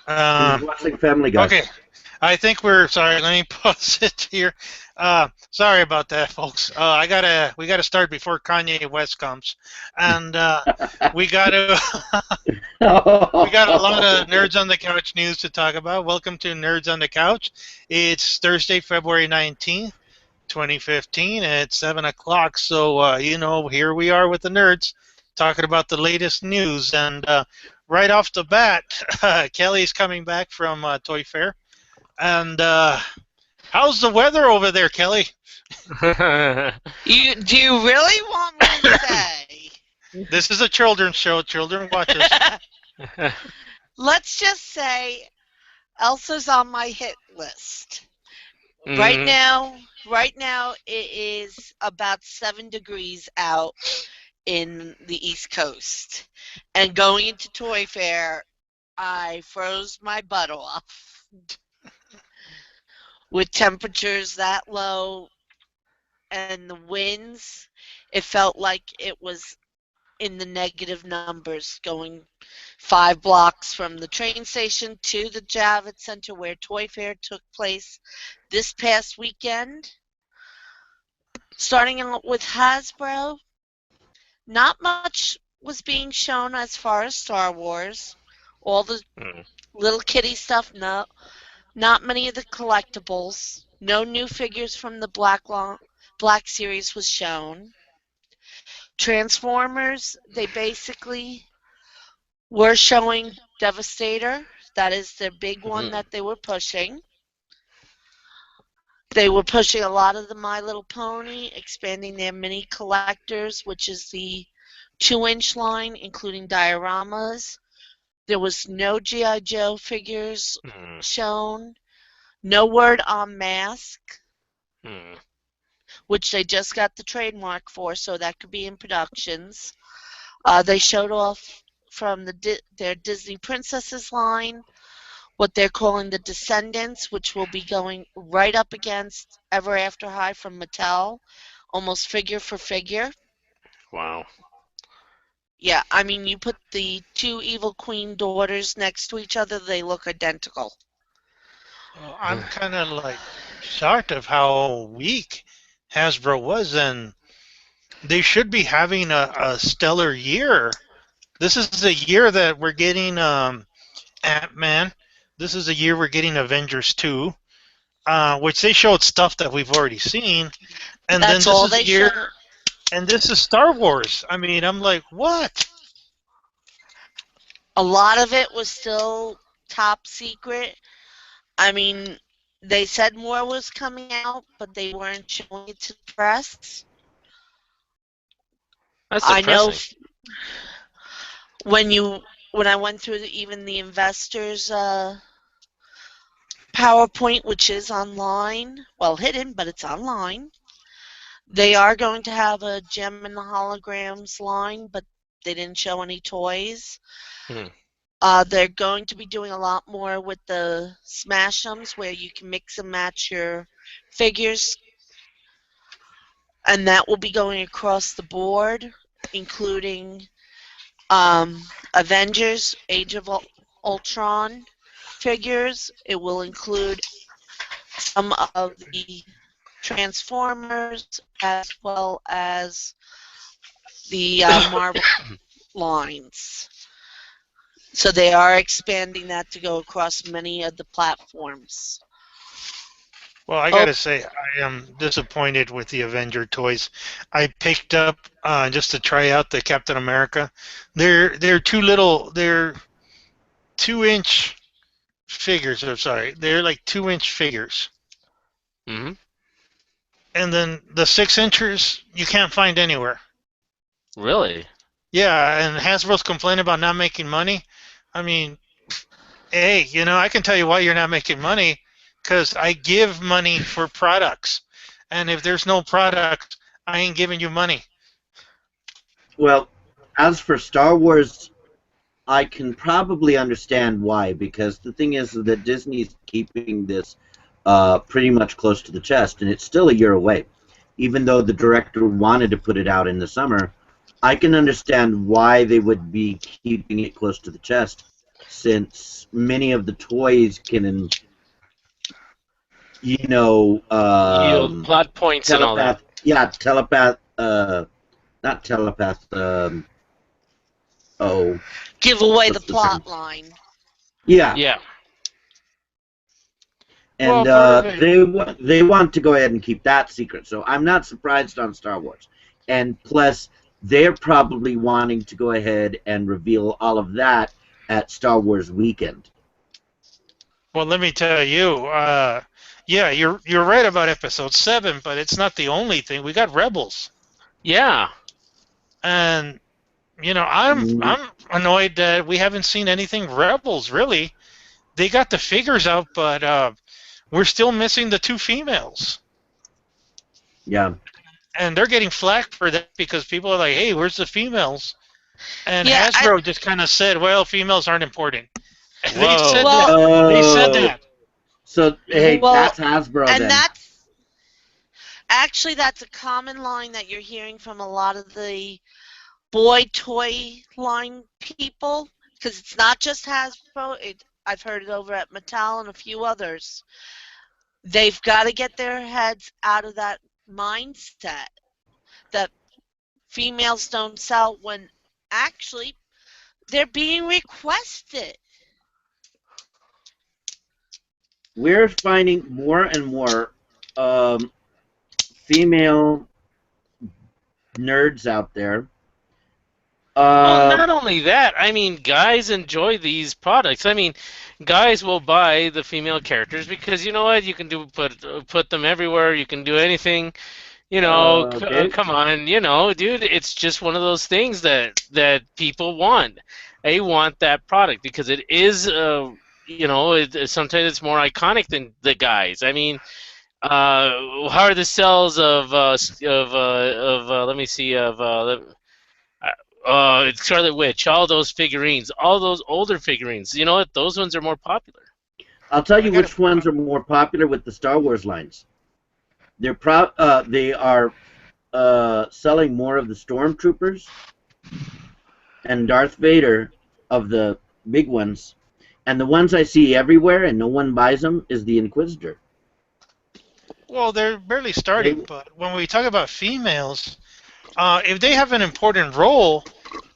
Who's Uh, watching Family Guy? okay, I think we're sorry. Let me pause it here. Sorry about that, folks. We gotta start before Kanye West comes, and we gotta we got a lot of Nerds on the Couch news to talk about. Welcome to Nerds on the Couch. It's Thursday, February 19th, 2015 at 7 o'clock. So, here we are with the nerds talking about the latest news. And right off the bat, Kelly's coming back from Toyfair. And how's the weather over there, Kelly? You do you really want me to say? This is a children's show. Children watch us. Let's just say Elsa's on my hit list. Right now it is about 7 degrees out in the East Coast. And going into Toy Fair, I froze my butt off. With temperatures that low and the winds, it felt like it was in the negative numbers going 5 blocks from the train station to the Javits Center where Toy Fair took place this past weekend. Starting out with Hasbro, not much was being shown as far as Star Wars. All the little kitty stuff, no. Not many of the collectibles. No new figures from the Black series was shown. Transformers, they basically were showing Devastator. That is their big one that they were pushing. They were pushing a lot of the My Little Pony, expanding their mini collectors, which is the 2-inch line, including dioramas. There was no G.I. Joe figures shown. No word on Mask, which they just got the trademark for, so that could be in productions. They showed off from their Disney Princesses line, what they're calling the Descendants, which will be going right up against Ever After High from Mattel, almost figure for figure. Wow. Yeah, I mean, you put the 2 Evil Queen daughters next to each other, they look identical. Well, I'm kind of like shocked of how weak Hasbro was, and they should be having a stellar year. This is the year that we're getting Ant-Man. This is the year we're getting Avengers 2, which they showed stuff that we've already seen. And That's then all this is they the year, showed. and this is Star Wars. I mean, I'm like, what? A lot of it was still top secret. I mean, they said more was coming out, but they weren't showing it to the press. That's I know depressing. when I went through even the investors PowerPoint, which is online, well hidden, but it's online. They are going to have a Gem and the Holograms line, but they didn't show any toys. They're going to be doing a lot more with the Smash-ems, where you can mix and match your figures, and that will be going across the board, including Avengers, Age of Ultron figures. It will include some of the Transformers as well as the Marvel lines. So they are expanding that to go across many of the platforms. Well, I gotta say, I am disappointed with the Avenger toys. I picked up just to try out the Captain America. They're too little. They're 2-inch figures. I'm sorry, they're like 2-inch figures. Mm-hmm. And then the 6-inchers you can't find anywhere. Really? Yeah, and Hasbro's complaining about not making money. I mean, hey, I can tell you why you're not making money, because I give money for products. And if there's no product, I ain't giving you money. Well, as for Star Wars, I can probably understand why, because the thing is that Disney's keeping this pretty much close to the chest, and it's still a year away. Even though the director wanted to put it out in the summer, I can understand why they would be keeping it close to the chest, since many of the toys can, you know, Yield plot points and all that. not telepath. Oh, Give away the what's the term? plot line. Yeah, Yeah. and Well, part of it. they want to go ahead and keep that secret. So I'm not surprised on Star Wars, and plus they're probably wanting to go ahead and reveal all of that at Star Wars weekend. Well, let me tell you, yeah, you're right about Episode 7, but it's not the only thing. We got Rebels, Yeah. and I'm annoyed that we haven't seen anything Rebels really. They got the figures out, but we're still missing the two females. Yeah. And they're getting flack for that because people are like, "Hey, where's the females?" And Yeah, Hasbro just kind of said, "Well, females aren't important." They said Whoa. that. They said Oh, that. so hey, well, that's Hasbro and then. that's a common line that you're hearing from a lot of the boy toy line people, because it's not just Hasbro. I've heard it over at Mattel and a few others. They've got to get their heads out of that mindset that females don't sell when actually they're being requested. We're finding more and more female nerds out there. Well, not only that, I mean, guys enjoy these products. I mean, guys will buy the female characters because you know what? You can put them everywhere. You can do anything. Okay. Come on, dude. It's just one of those things that people want. They want that product because it is, sometimes it's more iconic than the guys. I mean, how are the sales let me see Scarlet Witch, all those figurines, all those older figurines. You know what? Those ones are more popular. I'll tell you which ones are more popular with the Star Wars lines. They are selling more of the Stormtroopers and Darth Vader of the big ones, and the ones I see everywhere and no one buys them is the Inquisitor. Well, they're barely starting, but when we talk about females, if they have an important role,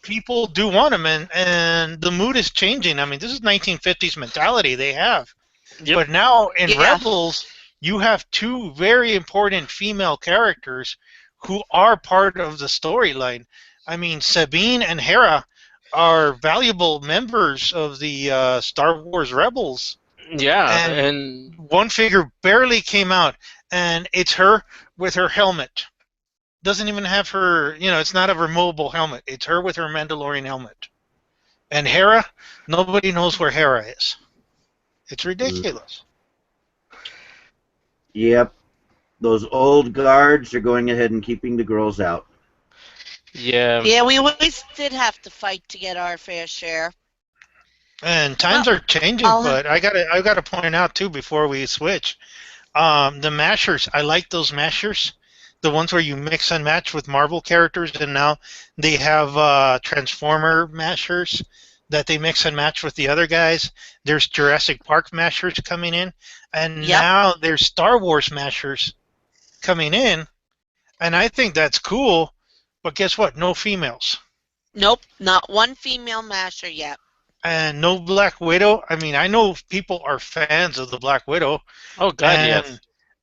people do want them, and the mood is changing. I mean, this is 1950s mentality they have. Yep. But now in Yeah. Rebels, you have two very important female characters who are part of the storyline. I mean, Sabine and Hera are valuable members of the Star Wars Rebels. Yeah, And and one figure barely came out, and it's her with her helmet. Doesn't even have her, it's not a removable helmet. It's her with her Mandalorian helmet. And Hera, nobody knows where Hera is. It's ridiculous. Yep. Those old guards are going ahead and keeping the girls out. yeah. Yeah, we always did have to fight to get our fair share. And times are changing, but I gotta point out too before we switch, the mashers. I like those mashers, the ones where you mix and match with Marvel characters, and now they have Transformer mashers that they mix and match with the other guys. There's Jurassic Park mashers coming in, and Yep. now there's Star Wars mashers coming in, and I think that's cool. But guess what? No females. Nope, not one female masher yet. And no Black Widow. I mean, I know people are fans of the Black Widow. Oh God, and, yes.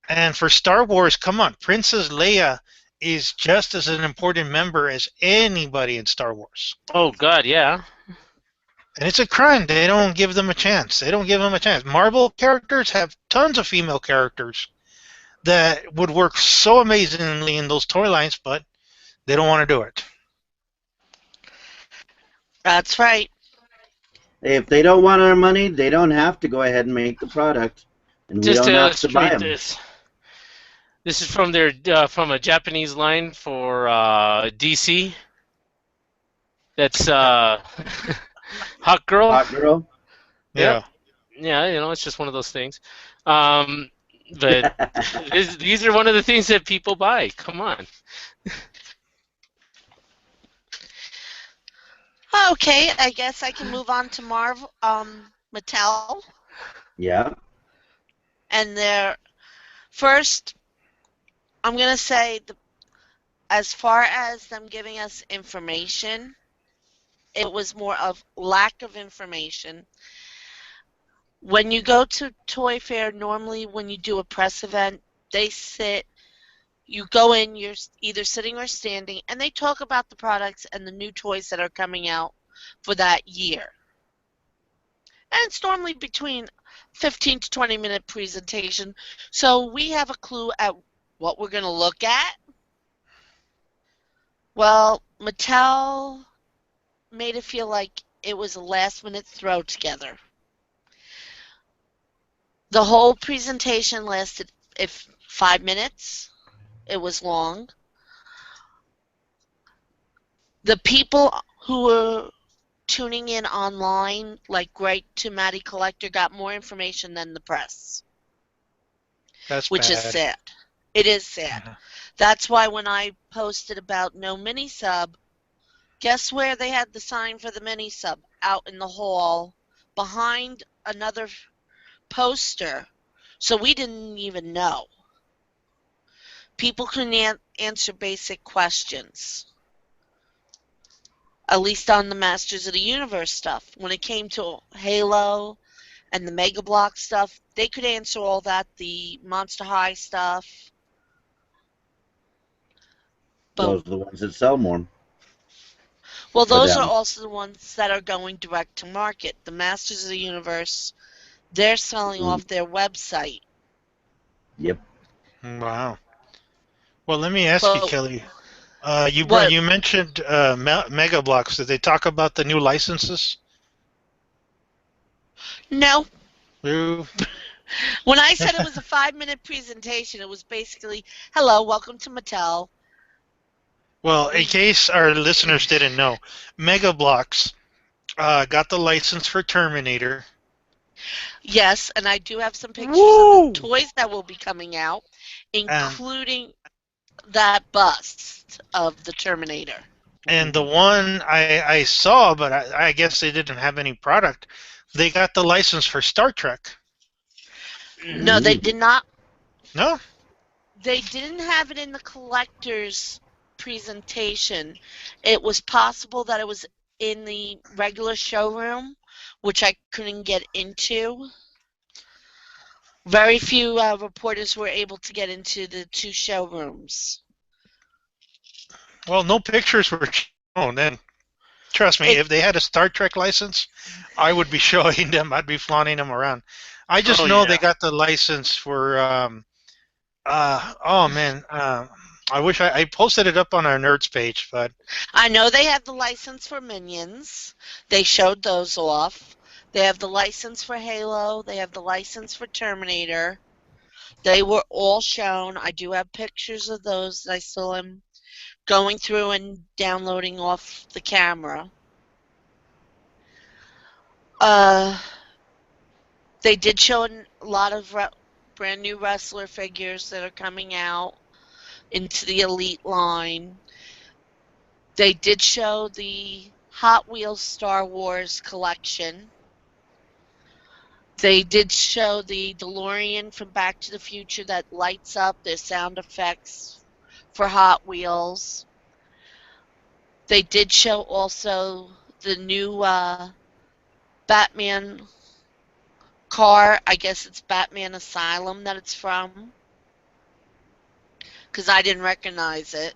And for Star Wars, come on, Princess Leia is just as an important member as anybody in Star Wars. Oh God, yeah. And it's a crime they don't give them a chance. They don't give them a chance. Marvel characters have tons of female characters that would work so amazingly in those toy lines, but they don't want to do it. That's right. If they don't want our money, they don't have to go ahead and make the product, and we Just to don't have to buy illustrate them. this is from from a Japanese line for DC. That's Hot Girl. Hot girl. Yeah. Yeah, it's just one of those things. But these are one of the things that people buy. Come on. Okay, I guess I can move on to Mattel Yeah. and their first. I'm gonna say as far as them giving us information, it was more of lack of information. When you go to Toy Fair, normally when you do a press event, they sit. You go in, you're either sitting or standing, and they talk about the products and the new toys that are coming out for that year. And it's normally between 15 to 20-minute presentation, so we have a clue at what we're going to look at. Well, Mattel made it feel like it was a last-minute throw together. The whole presentation lasted if 5 minutes. It was long. The people who were tuning in online, like Greg to Maddie Collector, got more information than the press, That's which is bad. sad. It is sad. Uh-huh. That's why when I posted about no mini sub, guess where they had the sign for the mini sub? Out in the hall behind another poster. So we didn't even know. People couldn't answer basic questions, at least on the Masters of the Universe stuff. When it came to Halo and the Mega Block stuff, they could answer all that, the Monster High stuff. But, Those are the ones that sell more well, for those are them. also the ones that are going direct to market. The Masters of the Universe, they're selling Mm, off their website. yep. Wow. Well, let me ask you, But Kelly. what? You mentioned Mega Blocks. Did they talk about the new licenses? No. Ooh. When I said it was a 5-minute presentation, it was basically, hello, welcome to Mattel. Well, in We case our listeners didn't know, Mega Blocks got the license for Terminator. Yes, and I do have some pictures of the Woo! toys that will be coming out, And including that bust of the Terminator. the one I saw, but I guess they didn't have any product. They got the license for Star Trek. No, they Mm. did not. No? They didn't have it in the collector's presentation. It was possible that it was in the regular showroom, which I couldn't get into. Very few reporters were able to get into the two showrooms. Well, no pictures were shown. And trust me, It if they had a Star Trek license, I would be showing them. I'd be flaunting them around. I just Oh know they yeah. got the license for. Oh man. I wish I posted it up on our nerds page, but I know they have the license for Minions. They showed those off. They have the license for Halo. They have the license for Terminator. They were all shown. I do have pictures of those. I still am going through and downloading off the camera. Uh, they did show a lot of brand new wrestler figures that are coming out into the Elite line. They did show the Hot Wheels Star Wars collection. They did show the DeLorean from Back to the Future that lights up. Their sound effects for Hot Wheels. They did show also the new Batman car. I guess it's Batman Asylum that it's from, because I didn't recognize it,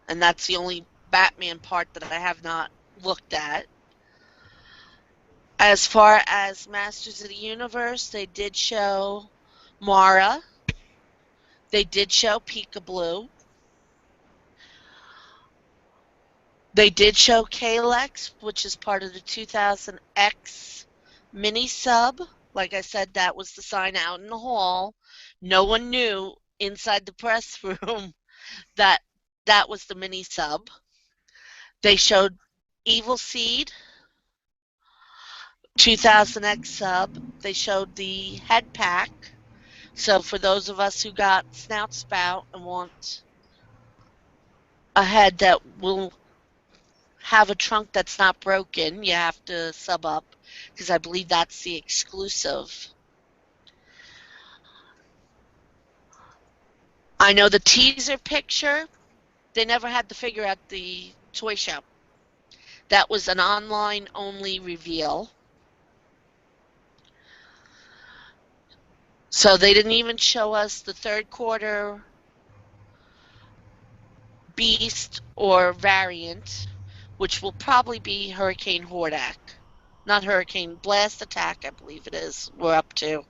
and that's the only Batman part that I have not looked at. As far as Masters of the Universe, they did show Mara. They did show Peekaboo. They did show Kalex, which is part of the 2000X mini sub. Like I said, that was the sign out in the hall. No one knew inside the press room that that was the mini sub. They showed Evil Seed, 2000X sub. They showed the head pack. So for those of us who got Snout Spout and want a head that will have a trunk that's not broken, you have to sub up because I believe that's the exclusive. I know the teaser picture, they never had the figure at the toy show. That was an online only reveal. So they didn't even show us the third quarter beast or variant, which will probably be Hurricane Hordak. Not Hurricane Blast Attack, I believe it is. We're up to.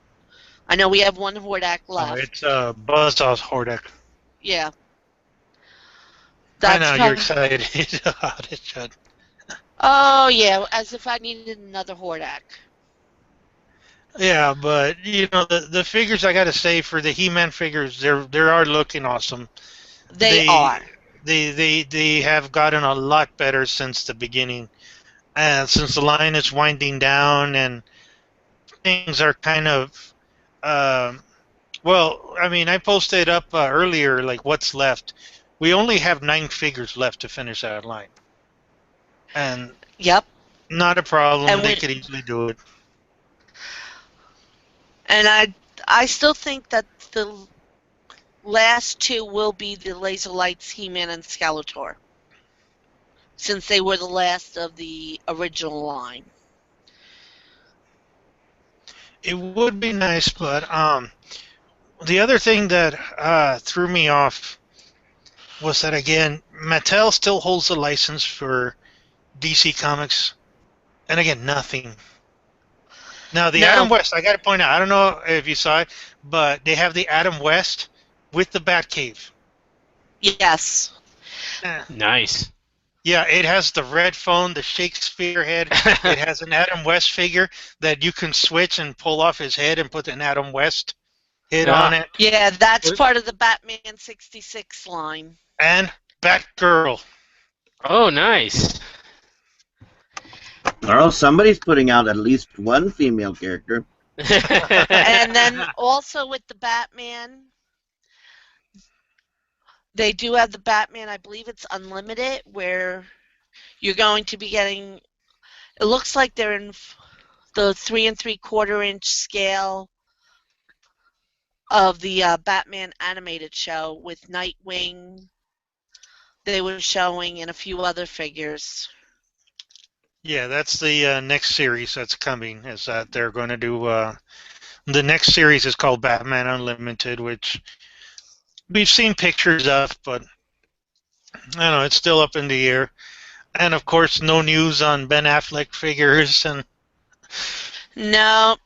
I know we have one Hordak Oh, it's left. Buzzsaw Hordak. Yeah. I That's know you're probably. excited about it, Judd. Oh, yeah, as if I needed another Hordak. Yeah, but the figures I got to say for the He-Man figures, they are looking awesome. They They are. they have gotten a lot better since the beginning, and since the line is winding down and things are kind of um, well, I mean, I posted up earlier like what's left. We only have 9 figures left to finish that line, and Yep. not a problem. And They we could easily do it. and I still think that the last two will be the Laser Lights He-Man and Skeletor, since they were the last of the original line. It would be nice, but the other thing that threw me off was that again, Mattel still holds the license for DC Comics, and again, nothing. Now, the Adam No, West, I got to point out, I don't know if you saw it, but they have the Adam West with the Batcave. yes. Eh. Nice. Yeah, it has the red phone, the Shakespeare head. It has an Adam West figure that you can switch and pull off his head and put an Adam West head on Ah, it. Yeah, that's part of the Batman 66 line. And Batgirl. oh, nice. Well, somebody's putting out at least one female character. And then also with the Batman, they do have the Batman, I believe it's Unlimited, where you're going to be getting, it looks like they're in the 3 3/4 inch scale of the Batman animated show with Nightwing. They were showing and a few other figures. Yeah, that's the next series that's coming. Is that they're going to do the next series is called Batman Unlimited, which we've seen pictures of, but I don't know, it's still up in the air. And of course, no news on Ben Affleck figures. And No,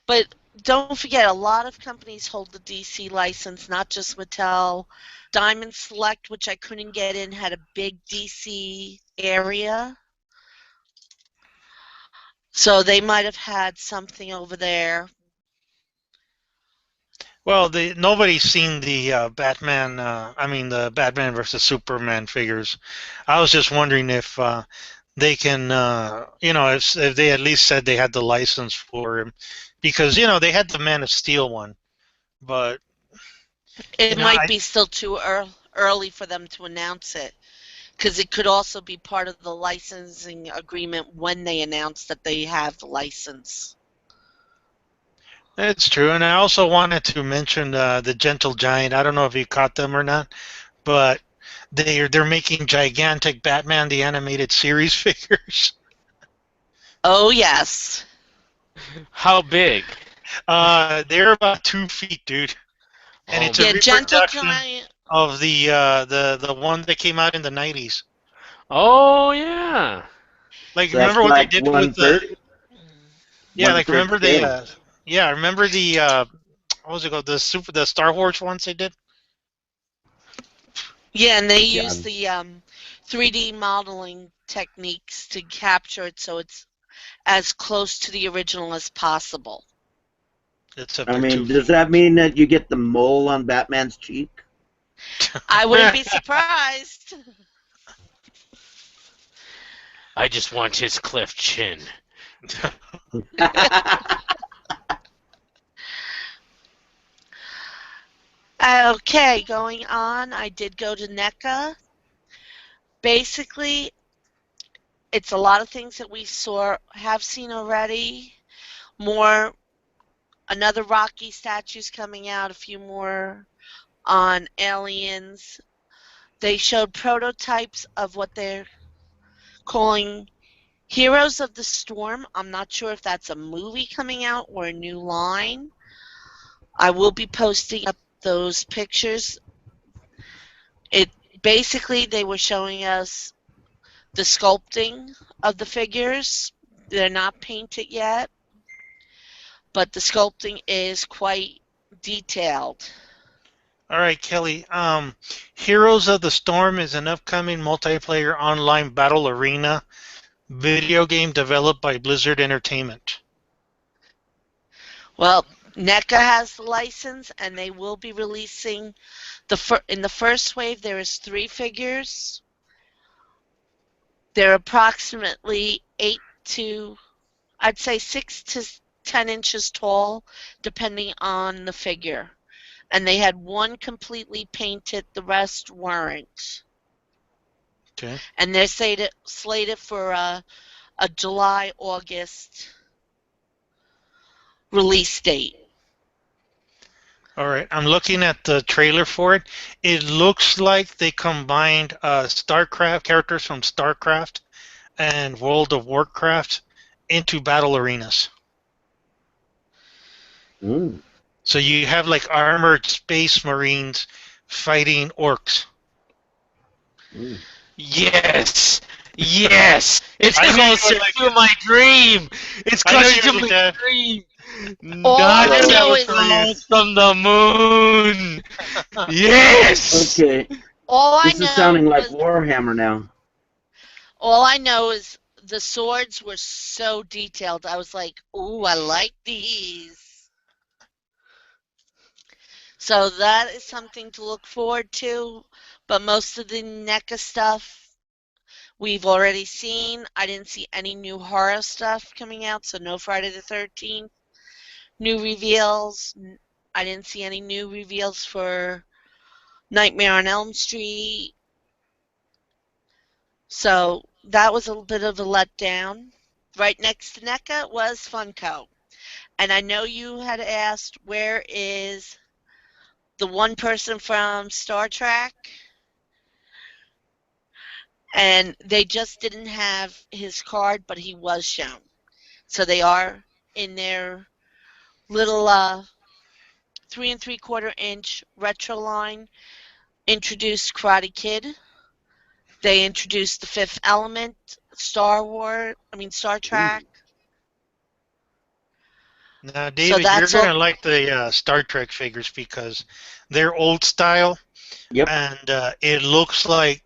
but don't forget, a lot of companies hold the DC license, not just Mattel. Diamond Select, which I couldn't get in, had a big DC area. So they might have had something over there. well, nobody's seen the Batman. I mean, the Batman versus Superman figures. I was just wondering if they can, if they at least said they had the license for him, because they had the Man of Steel one, but It might I be still too early for them to announce it, because it could also be part of the licensing agreement when they announce that they have the license. It's true, and I also wanted to mention the Gentle Giant. I don't know if you caught them or not, but they're making gigantic Batman the Animated Series figures. Oh, yes. How big? They're about 2 feet, dude, and Oh it's a Yeah, my. Gentle reproduction Giant. of the one that came out in the 90s. Oh yeah. Like, So that's remember what they like did with the? Yeah, one like third remember the? scale. Yeah, remember the? What was it called? The Star Wars ones they did. Yeah, and they Yeah, use the 3D modeling techniques to capture it so it's as close to the original as possible. Except I they're two mean, does feet. that mean that you get the mole on Batman's cheek? I wouldn't be surprised. I just want his cleft chin. Okay, going on. I did go to NECA. Basically, it's a lot of things that we have seen already. More, another Rocky statue's coming out, a few more on aliens. They showed prototypes of what they're calling Heroes of the Storm. I'm not sure if that's a movie coming out or a new line. I will be posting up those pictures. It basically, they were showing us the sculpting of the figures. They're not painted yet, but the sculpting is quite detailed. All right, Kelly. Heroes of the Storm is an upcoming multiplayer online battle arena video game developed by Blizzard Entertainment. Well, NECA has the license, and they will be releasing in the first wave. There is 3 figures. They're approximately 6 to 10 inches tall, depending on the figure. And they had 1 completely painted, the rest weren't. Okay. And they're slated for a July, August release date. All right. I'm looking at the trailer for it. It looks like they combined StarCraft characters from StarCraft and World of Warcraft into battle arenas. Mm. So you have like armored space marines fighting orcs. Mm. Yes, yes. It's I knew you closer would like to it. my dream. It's I knew closer you to would like my that. dream. All Not I just know a is close from the moon. Yes. Okay, all I this is know sounding like was Warhammer now. all I know is the swords were so detailed. I was like, "Ooh, I like these." So that is something to look forward to. But most of the NECA stuff we've already seen. I didn't see any new horror stuff coming out, so no Friday the 13th. New reveals. I didn't see any new reveals for Nightmare on Elm Street. So that was a bit of a letdown. Right next to NECA was Funko. And I know you had asked, where is the one person from Star Trek? And they just didn't have his card, but he was shown. So they are in their little 3 3/4 inch retro line. Introduced Karate Kid. They introduced the Fifth Element, Star Trek. Now, So David, you're that's going all. to like the Star Trek figures because they're old style Yep. and it looks like,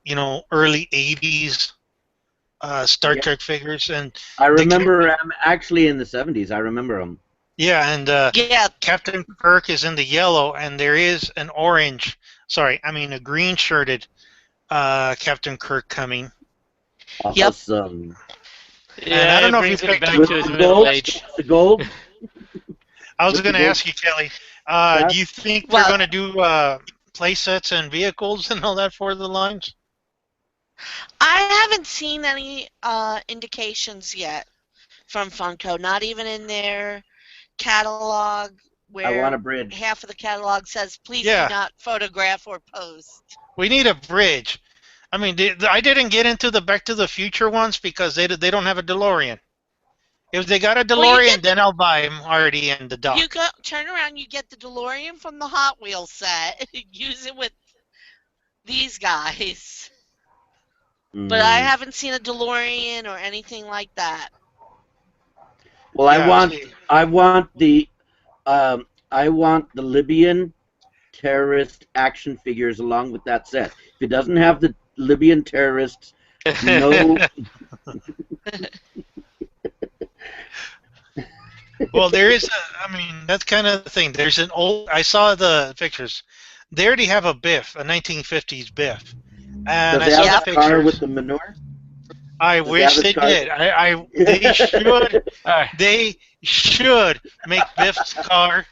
early 80s Star Yep. Trek figures. And I the remember actually in the 70s. I remember them. yeah, and Yeah, Captain Kirk is in the yellow, and there is an a green shirted Captain Kirk coming. yep. Awesome. And I Yeah, don't it know if you brings him picked back up. With to his the middle gold, age. the gold. I was with the going to gold ask you, Kelly, strap. do you think they're Well, going to do play sets and vehicles and all that for the lines? I haven't seen any indications yet from Funko, not even in their catalog, I want where a bridge. half of the catalog says, please do Yeah, not photograph or post. we need a bridge. I mean, I didn't get into the Back to the Future ones because they don't have a DeLorean. If they got a Well, DeLorean, then I'll buy them already in the you dock. go turn around, you get the DeLorean from the Hot Wheels set, use it with these guys. But I Mm. haven't seen a DeLorean or anything like that. Well, Yeah, see, I want the Libyan terrorist action figures along with that set. If it doesn't have the Libyan terrorists, no. well, there is that's kind of the thing. There's I saw the pictures. They already have a Biff, a 1950s Biff. And Does I it have saw the Yep. the car with pictures. the manure? I Does it have wish its they car? did. They should All right. they should make Biff's car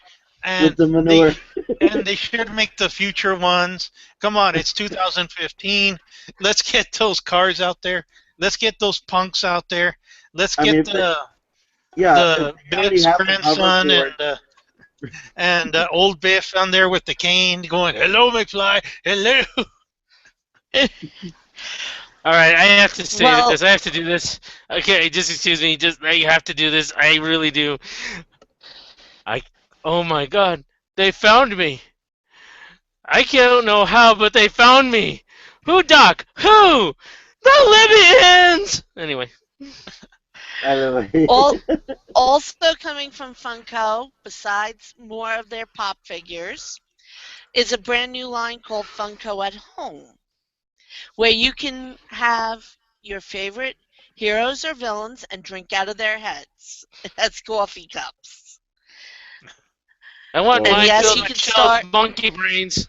and with the they manure. and they should make the future ones. Come on, it's 2015. Let's get those cars out there. Let's get those punks out there. Let's I mean, get if they, the yeah, if the they already Biff's have the grandson hoverboard, and old Biff on there with the cane going, "Hello, McFly. Hello." All right, I have to say Well, this. I have to do this. Okay, just excuse me. Just I have to do this. I really do. I. Oh my God! They found me. I don't know how, but they found me. Who, Doc? Who? The Libyans. Anyway. by the all, way. also coming from Funko, besides more of their pop figures, is a brand new line called Funko at Home, where you can have your favorite heroes or villains and drink out of their heads as coffee cups. I want And Oh mine yes, filled you boy, with can Shell's start. monkey brains.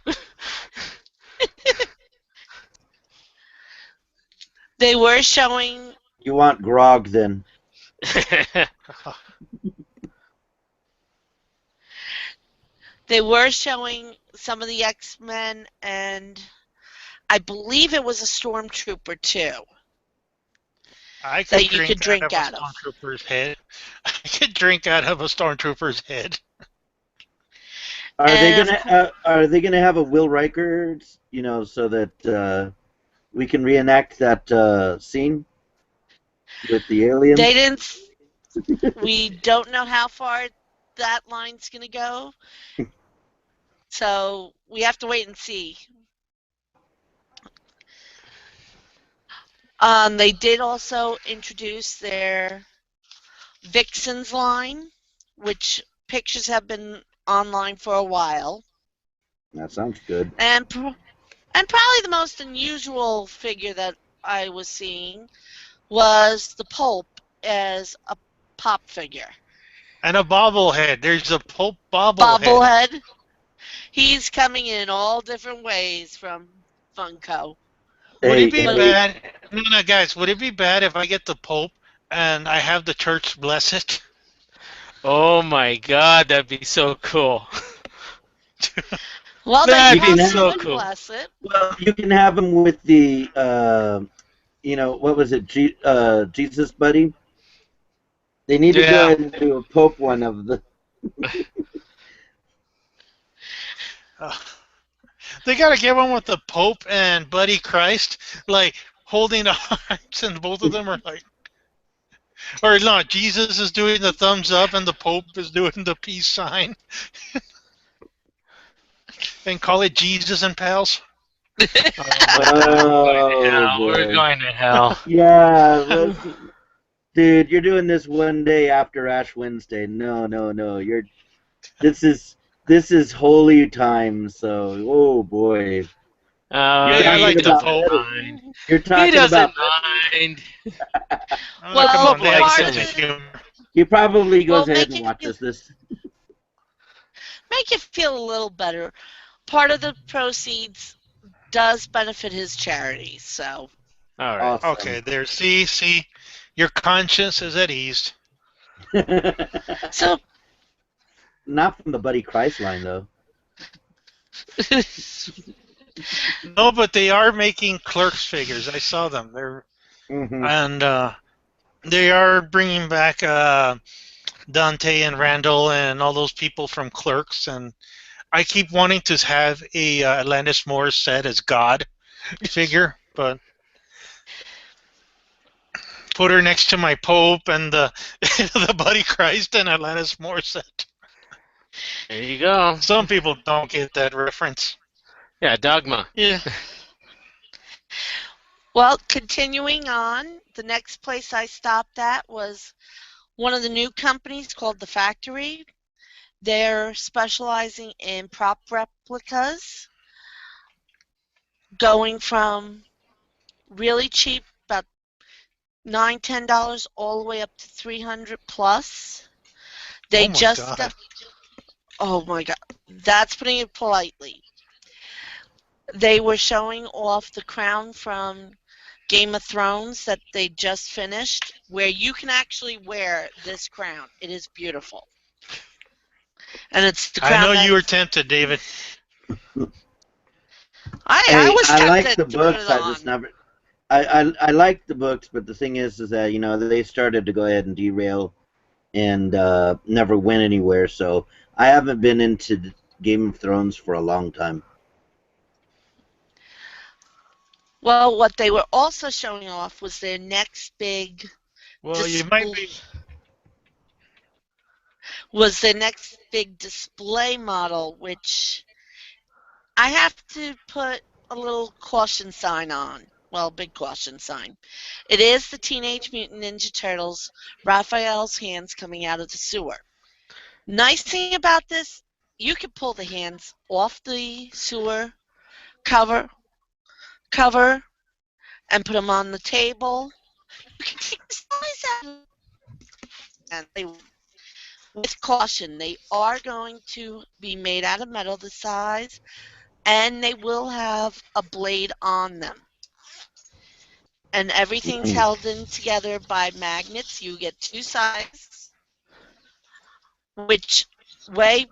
They were showing. you want grog then? They were showing some of the X-Men, and I believe it was a Stormtrooper too I could that you drink could out drink of a out of. stormtrooper's head. I could drink out of a stormtrooper's head. And of course, Are they gonna have a Will Riker? So that we can reenact that scene with the they aliens. didn't. We don't know how far that line's going to go, so we have to wait and see. They did also introduce their Vixens line, which pictures have been online for a while, That sounds good. and probably the most unusual figure that I was seeing was the Pope as a pop figure. And a bobblehead. There's a Pope bobblehead. Bobblehead. He's coming in all different ways from Funko. Would it Hey, be But hey, bad? No, no, guys. Would it be bad if I get the Pope and I have the church bless it? Oh my God, that'd be so cool. well, they you That'd be can probably have so would cool. bless it. well, you can have them with the what was it, Jesus Buddy? They need to go Yeah. ahead and do a Pope one of the. Uh, they gotta get one with the Pope and Buddy Christ, like holding the hearts, and both of them are like, or no, Jesus is doing the thumbs up and the Pope is doing the peace sign, and call it Jesus and pals. Oh my God, we're going to Oh hell. We're boy. going to hell. Yeah, dude, you're doing this one day after Ash Wednesday. No, no, no. This is this is holy time. So, oh boy, you're Hey, I He talking like the about doesn't Pope. mind. you're He talking doesn't about. mind. Oh, The come Well, Pope on, they have a likes part sense of of him. the humor. He probably goes well ahead and watches this. make you feel a little better. Part of the proceeds does benefit his charity. So, All right. Okay, Awesome. there. See, your conscience is at ease. so Not from the Buddy Christ line though. No, but they are making Clerks figures. I saw them. They're Hmm. and they are bringing back Dante and Randall and all those people from Clerks. And I keep wanting to have a Alanis Morissette as God figure, but put her next to my Pope and the the Buddy Christ and Alanis Morissette. There you go. Some people don't get that reference. Yeah, Dogma. yeah. Well, continuing on, the next place I stopped at was one of the new companies called The Factory. They're specializing in prop replicas, going from really cheap, about $9, $10, all the way up to 300 plus. They Oh my just God! got, oh my God, that's putting it politely. They were showing off the crown from Game of Thrones that they just finished, where you can actually wear this crown. It is beautiful. and it's the I crown know that you were tempted, David. I Hey, was I like tempted the to put it books. I just on. never. I like the books, but the thing is that they started to go ahead and derail and never went anywhere. So I haven't been into Game of Thrones for a long time. Well, what they were also showing off was their next big Well, you might display. be. Was their next big display model, which I have to put a little caution sign on. Well, big caution sign. It is the Teenage Mutant Ninja Turtles, Raphael's hands coming out of the sewer. Nice thing about this, you can pull the hands off the sewer cover cover and put them on the table. You can take the size out and they, with caution, they are going to be made out of metal the size, and they will have a blade on them. And everything's Mm. held in together by magnets. You get two sides, which weigh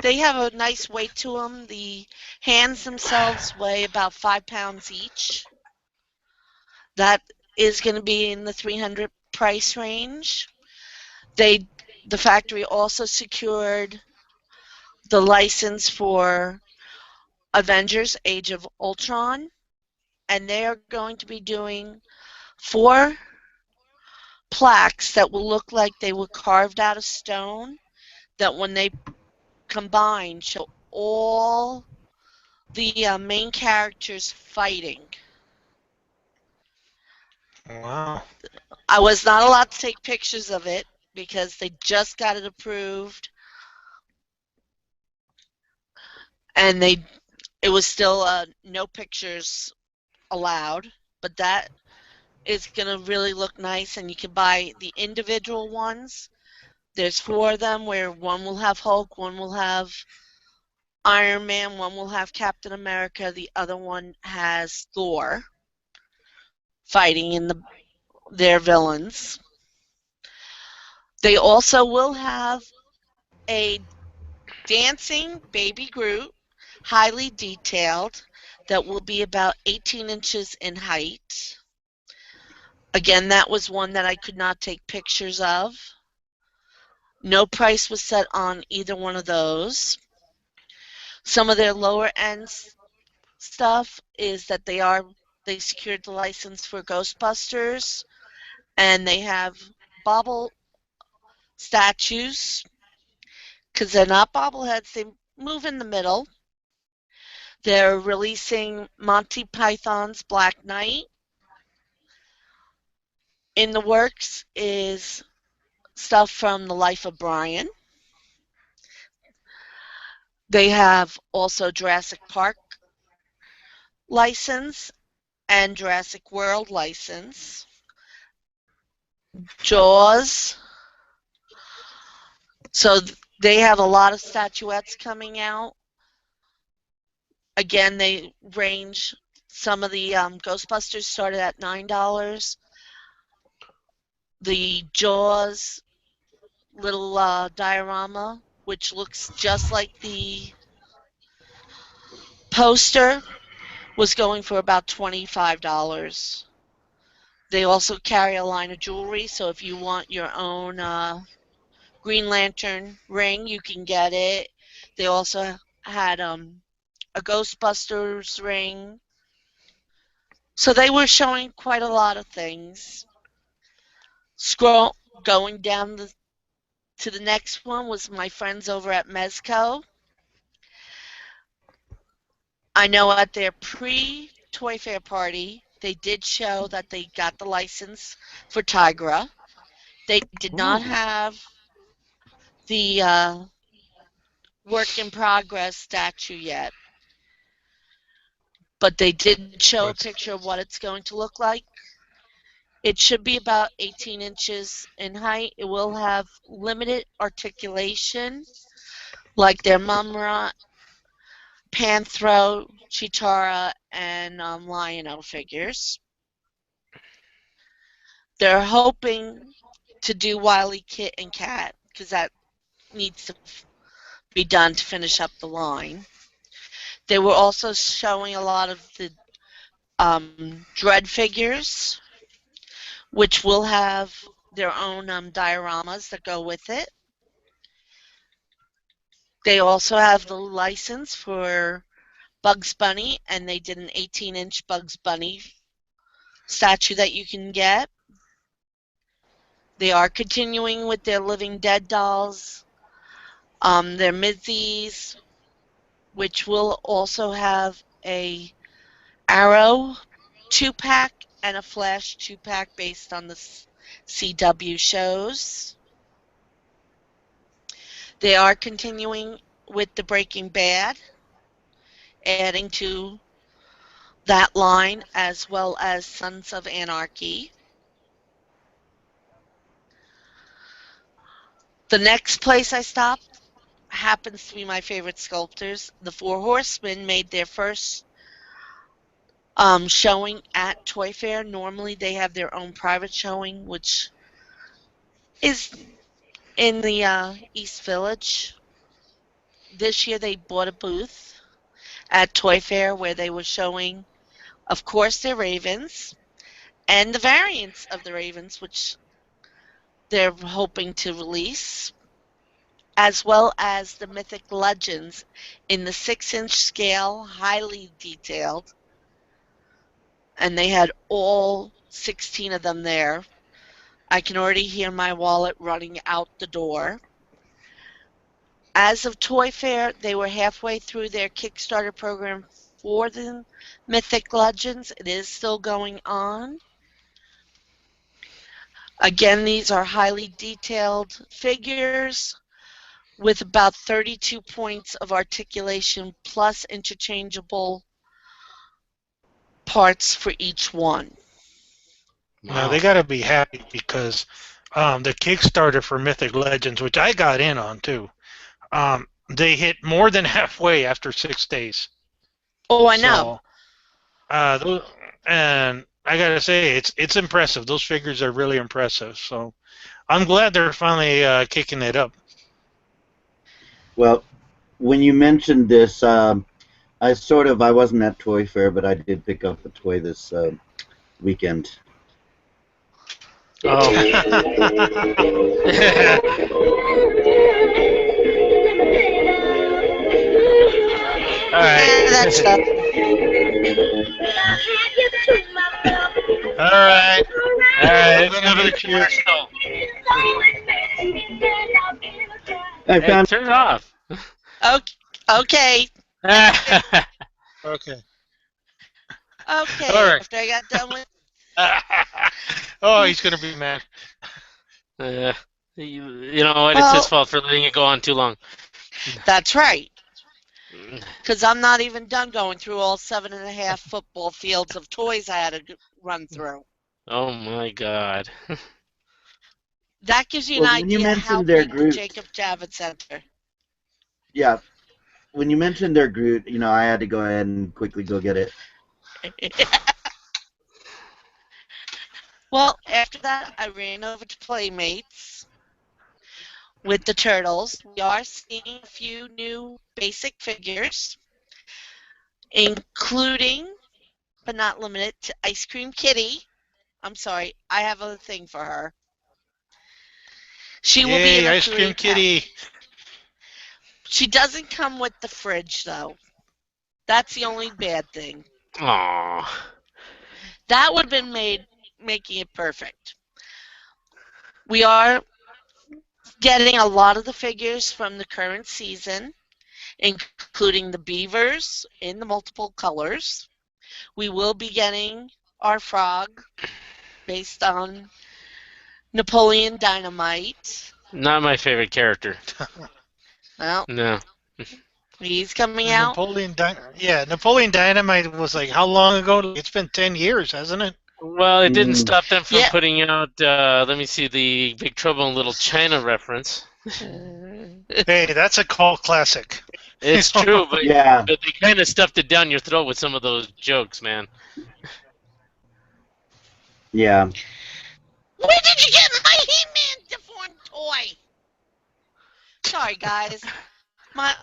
they have a nice weight to them. The hands themselves weigh about 5 pounds each. That is going to be in the 300 price range. They, the factory also secured the license for Avengers: Age of Ultron, and they are going to be doing 4 plaques that will look like they were carved out of stone, that when they combine show all the main characters fighting. Wow. I was not allowed to take pictures of it because they just got it approved, and it was still no pictures allowed. But that is going to really look nice, and you can buy the individual ones. There's 4 of them, where one will have Hulk, one will have Iron Man, one will have Captain America, the other one has Thor fighting in their villains. They also will have a dancing baby Groot, highly detailed, that will be about 18 inches in height. Again, that was one that I could not take pictures of. No price was set on either one of those. Some of their lower end stuff is that they secured the license for Ghostbusters, and they have bobble statues, because they're not bobbleheads, they move in the middle. They're releasing Monty Python's Black Knight. In the works is stuff from The Life of Brian. They have also Jurassic Park license and Jurassic World license. Jaws. So they have a lot of statuettes coming out. Again, they range. Some of the Ghostbusters started at $9. The Jaws little diorama, which looks just like the poster, was going for about $25. They also carry a line of jewelry, so if you want your own Green Lantern ring, you can get it. They also had a Ghostbusters ring. So they were showing quite a lot of things. Scroll going down to the next one was my friends over at Mezco. I know at their pre-Toyfair party, they did show that they got the license for Tigra. They did not Ooh. have the work in progress statue yet, but they did show a What's picture of what it's going to look like. It should be about 18 inches in height. It will have limited articulation, like their Mumra, Panthro, Chitara, and Lion-O figures. They're hoping to do Wily Kit and Cat, because that needs to be done to finish up the line. They were also showing a lot of the Dread figures, which will have their own dioramas that go with it. They also have the license for Bugs Bunny, and they did an 18-inch Bugs Bunny statue that you can get. They are continuing with their Living Dead dolls, their Mizzies, which will also have a Arrow 2-pack and a Flash 2-pack based on the CW shows. They are continuing with the Breaking Bad, adding to that line as well as Sons of Anarchy. The next place I stopped happens to be my favorite sculptors. The Four Horsemen made their first showing at Toyfair. Normally they have their own private showing, which is in the East Village. This year they bought a booth at Toyfair where they were showing, of course, their Ravens and the variants of the Ravens, which they're hoping to release, as well as the Mythic Legends in the 6-inch scale, highly detailed. And they had all 16 of them there. I can already hear my wallet running out the door. As of Toy Fair, they were halfway through their Kickstarter program for the Mythic Legends. It is still going on. Again, these are highly detailed figures with about 32 points of articulation plus interchangeable parts for each one. Now they got to be happy because the Kickstarter for Mythic Legends, which I got in on too, they hit more than halfway after 6 days. Oh, I know. And I gotta say, it's impressive. Those figures are really impressive. So I'm glad they're finally kicking it up. Well, when you mentioned this, I wasn't at Toy Fair, but I did pick up a toy this weekend. Oh. All right. That's that. All right. All right, let's go to the commercial. I Hey, found turn it off. Okay. Okay. Okay. All right. After I got done with. Oh, he's gonna be mad. You know what? It's his fault for letting it go on too long. That's right. Because I'm not even done going through all 7.5 football fields of toys I had to run through. Oh my God. That gives you Well, an when you idea how mentioned their big the Groot, Jacob Javits Center. yeah, when you mentioned their Groot, I had to go ahead and quickly go get it. Well, after that, I ran over to Playmates with the Turtles. We are seeing a few new basic figures, including, but not limited to, Ice Cream Kitty. I'm sorry, I have a thing for her. She will be in Yay, a Ice Cream 3-pack. Kitty. She doesn't come with the fridge, though. That's the only bad thing. Aww. That would have been making it perfect. We are getting a lot of the figures from the current season, including the beavers in the multiple colors. We will be getting our frog based on Napoleon Dynamite. Not my favorite character. Well, No. he's coming out. Napoleon Dynamite was like how long ago? It's been 10 years, hasn't it? Well, it didn't stop them from Yeah. putting out, let me see, the Big Trouble in Little China reference. Hey, that's a cult classic. It's true, but, Yeah. but they kind of stuffed it down your throat with some of those jokes, man. Yeah. Where did you get my He-Man deformed toy? sorry, guys. My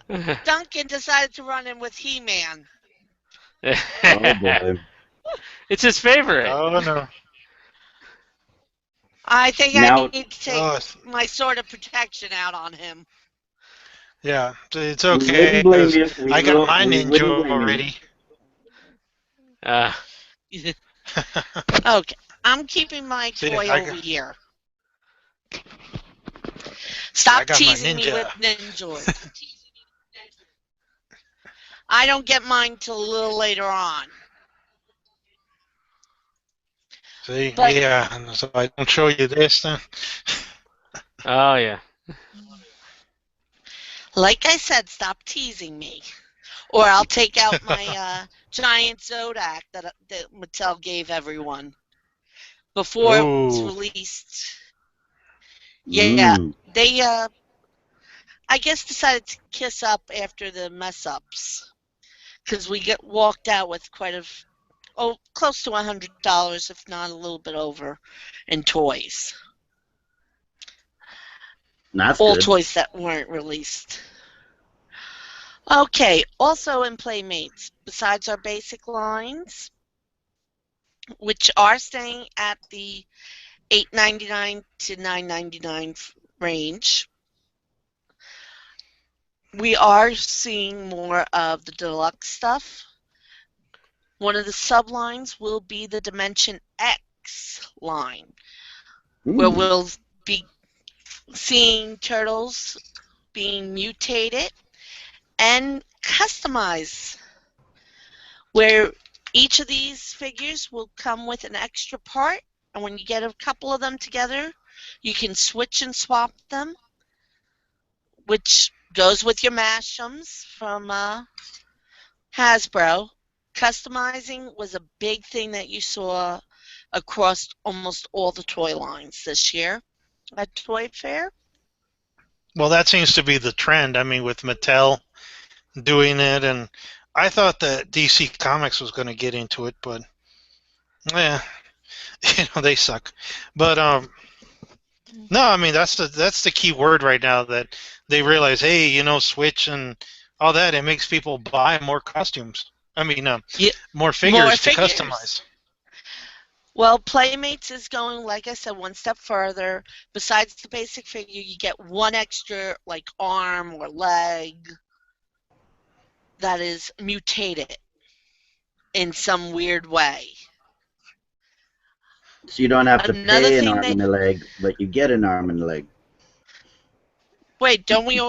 Duncan decided to run in with He-Man. Oh boy. It's his favorite. Oh no. I think I Now, need to take Oh my sword of protection out on him. yeah. It's we wouldn't okay blame because you. I got my We wouldn't ninja blame you. already. Okay, I'm keeping my See, toy I over got, here. I Stop got my teasing me ninja. with Ninjoid. I don't get mine till a little later on. See, But yeah. And so I don't show you this then. Oh yeah. like I said, stop teasing me. Or I'll take out my giant Zodak that Mattel gave everyone before it was Ooh. released. Yeah, Mm. they I guess decided to kiss up after the mess ups because we get walked out with close to $100, if not a little bit over, in toys. That's All good. toys that weren't released. Okay, also in Playmates, besides our basic lines, which are staying at the $8.99 to $9.99 range, we are seeing more of the deluxe stuff. One of the sublines will be the Dimension X line, where Mm. we'll be seeing turtles being mutated and customized, where each of these figures will come with an extra part, and when you get a couple of them together, you can switch and swap them, which goes with your Mash'ems from Hasbro. Customizing was a big thing that you saw across almost all the toy lines this year at Toyfair. Well, that seems to be the trend. I mean, with Mattel doing it, and I thought that DC Comics was going to get into it, but yeah, they suck. But no, I mean that's the key word right now that they realize. Hey, Switch and all that. It makes people buy more costumes. I mean, Yeah, more more figures to figures. customize. Well, Playmates is going, like I said, one step further. Besides the basic figure, you get one extra, like, arm or leg that is mutated in some weird way. So you don't have to Another pay an thing arm they and a leg, but you get an arm and a leg. wait, don't we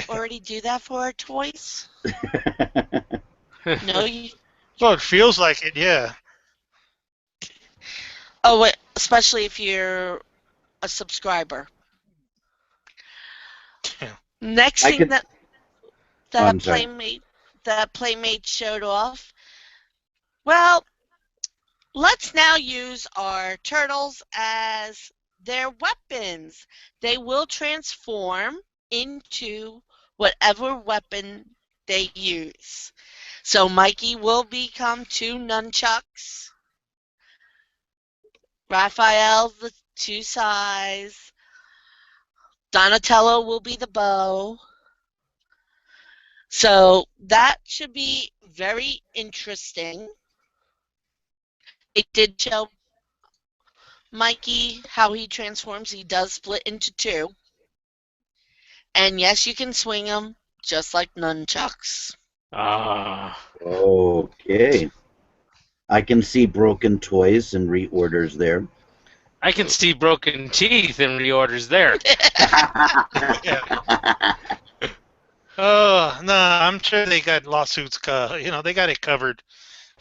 already do that for our toys? No, you. Well, it feels like it. Yeah. Oh, wait, especially if you're a subscriber. Next I thing could. that Oh, that I'm sorry. Playmate that Playmate showed off. Well, let's now use our turtles as their weapons. They will transform into whatever weapon they use. So Mikey will become two nunchucks. Raphael the two sais. Donatello will be the bow. So that should be very interesting. It did show Mikey how he transforms. He does split into two. And yes, you can swing them just like nunchucks. Ah. Okay. I can see broken toys and reorders there. I can see broken teeth and reorders there. Yeah. Oh no, I'm sure they got lawsuits. They got it covered.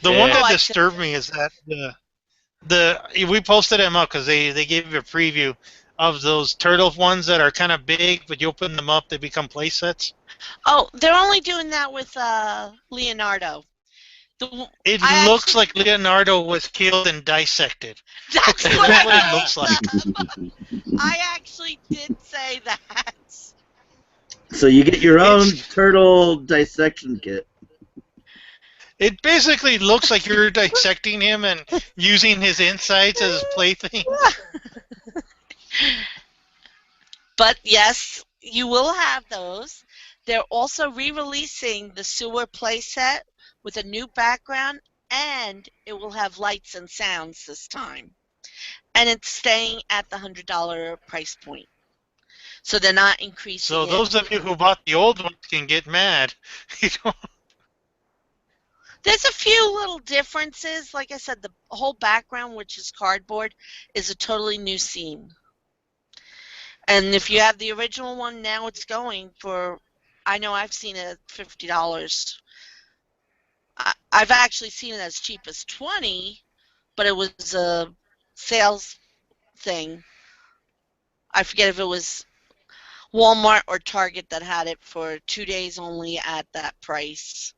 The one Yeah. that Oh, disturbed me is that we posted them up because they gave you a preview of those turtle ones that are kind of big, but you open them up, they become play sets. Oh, they're only doing that with Leonardo. It I looks actually, like Leonardo was killed and dissected. that's Okay, what that's I what it looks like. I actually did say that. So you get your own It's turtle dissection kit. it basically looks like you're dissecting him and using his insides as playthings. But yes, you will have those. They're also re-releasing the sewer playset with a new background, and it will have lights and sounds this time. And it's staying at the $100 price point. So they're not increasing So it. those of you who bought the old ones can get mad. You know? There's a few little differences. Like I said, the whole background, which is cardboard, is a totally new scene. And if you have the original one, now it's going for, I know I've seen it at $50. I've actually seen it as cheap as 20, but it was a sales thing. I forget if it was Walmart or Target that had it for 2 days only at that price.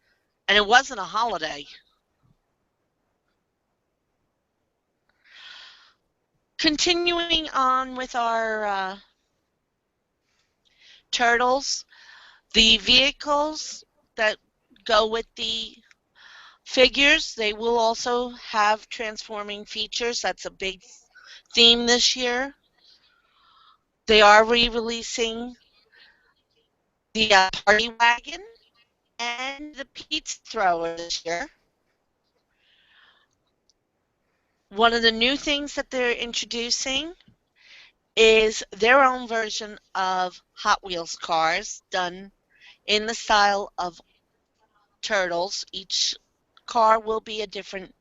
And it wasn't a holiday. Continuing on with our turtles, the vehicles that go with the figures, they will also have transforming features. That's a big theme this year. They are re-releasing the party wagon and the pizza thrower this year. One of the new things that they're introducing is their own version of Hot Wheels cars done in the style of turtles. Each car will be a different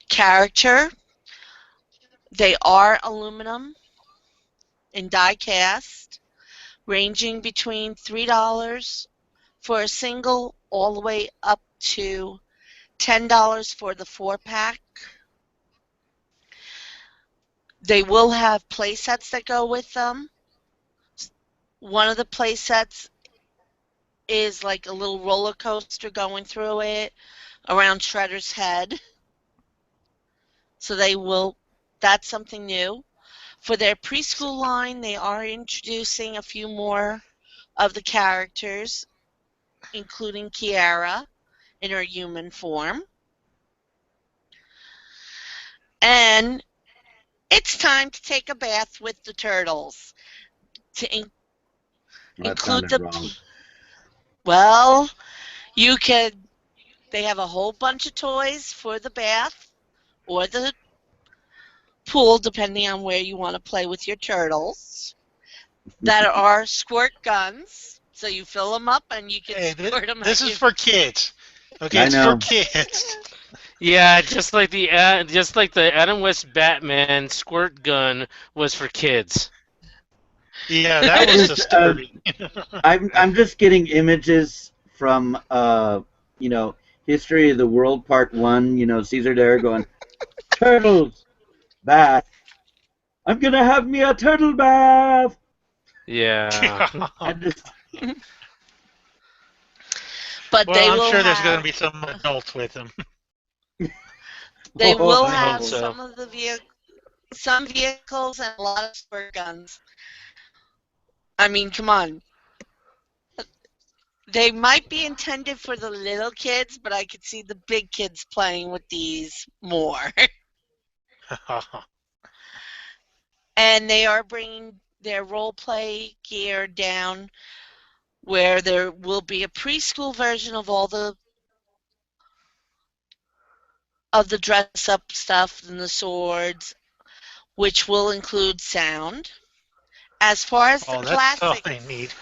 character. They are aluminum and die cast, ranging between $3 for a single all the way up to $10 for the 4-pack. They will have play sets that go with them. One of the play sets is like a little roller coaster going through it around Shredder's head. So that's something new. For their preschool line, they are introducing a few more of the characters, including Kiara in her human form. And it's time to take a bath with the turtles. To include the wrong. Well, you could. They have a whole bunch of toys for the bath or the pool, depending on where you want to play with your turtles. That are squirt guns, so you fill them up and you can Hey, squirt them this at is you. for kids. Okay, I it's know. for kids. Yeah, just like the Adam West Batman squirt gun was for kids. Yeah, I that was just disturbing. I'm just getting images from History of the World Part 1, Caesar there going, "Turtles bath. I'm going to have me a turtle bath." Yeah. And just But Well, they I'm will sure there's going to have be some adults with them. they will I hope have Oh, so. some vehicles and a lot of squirt guns. I mean, come on. They might be intended for the little kids, but I could see the big kids playing with these more. And they are bringing their role play gear down where there will be a preschool version of all the dress up stuff and the swords, which will include sound. As far as the oh, that's all classics, I need.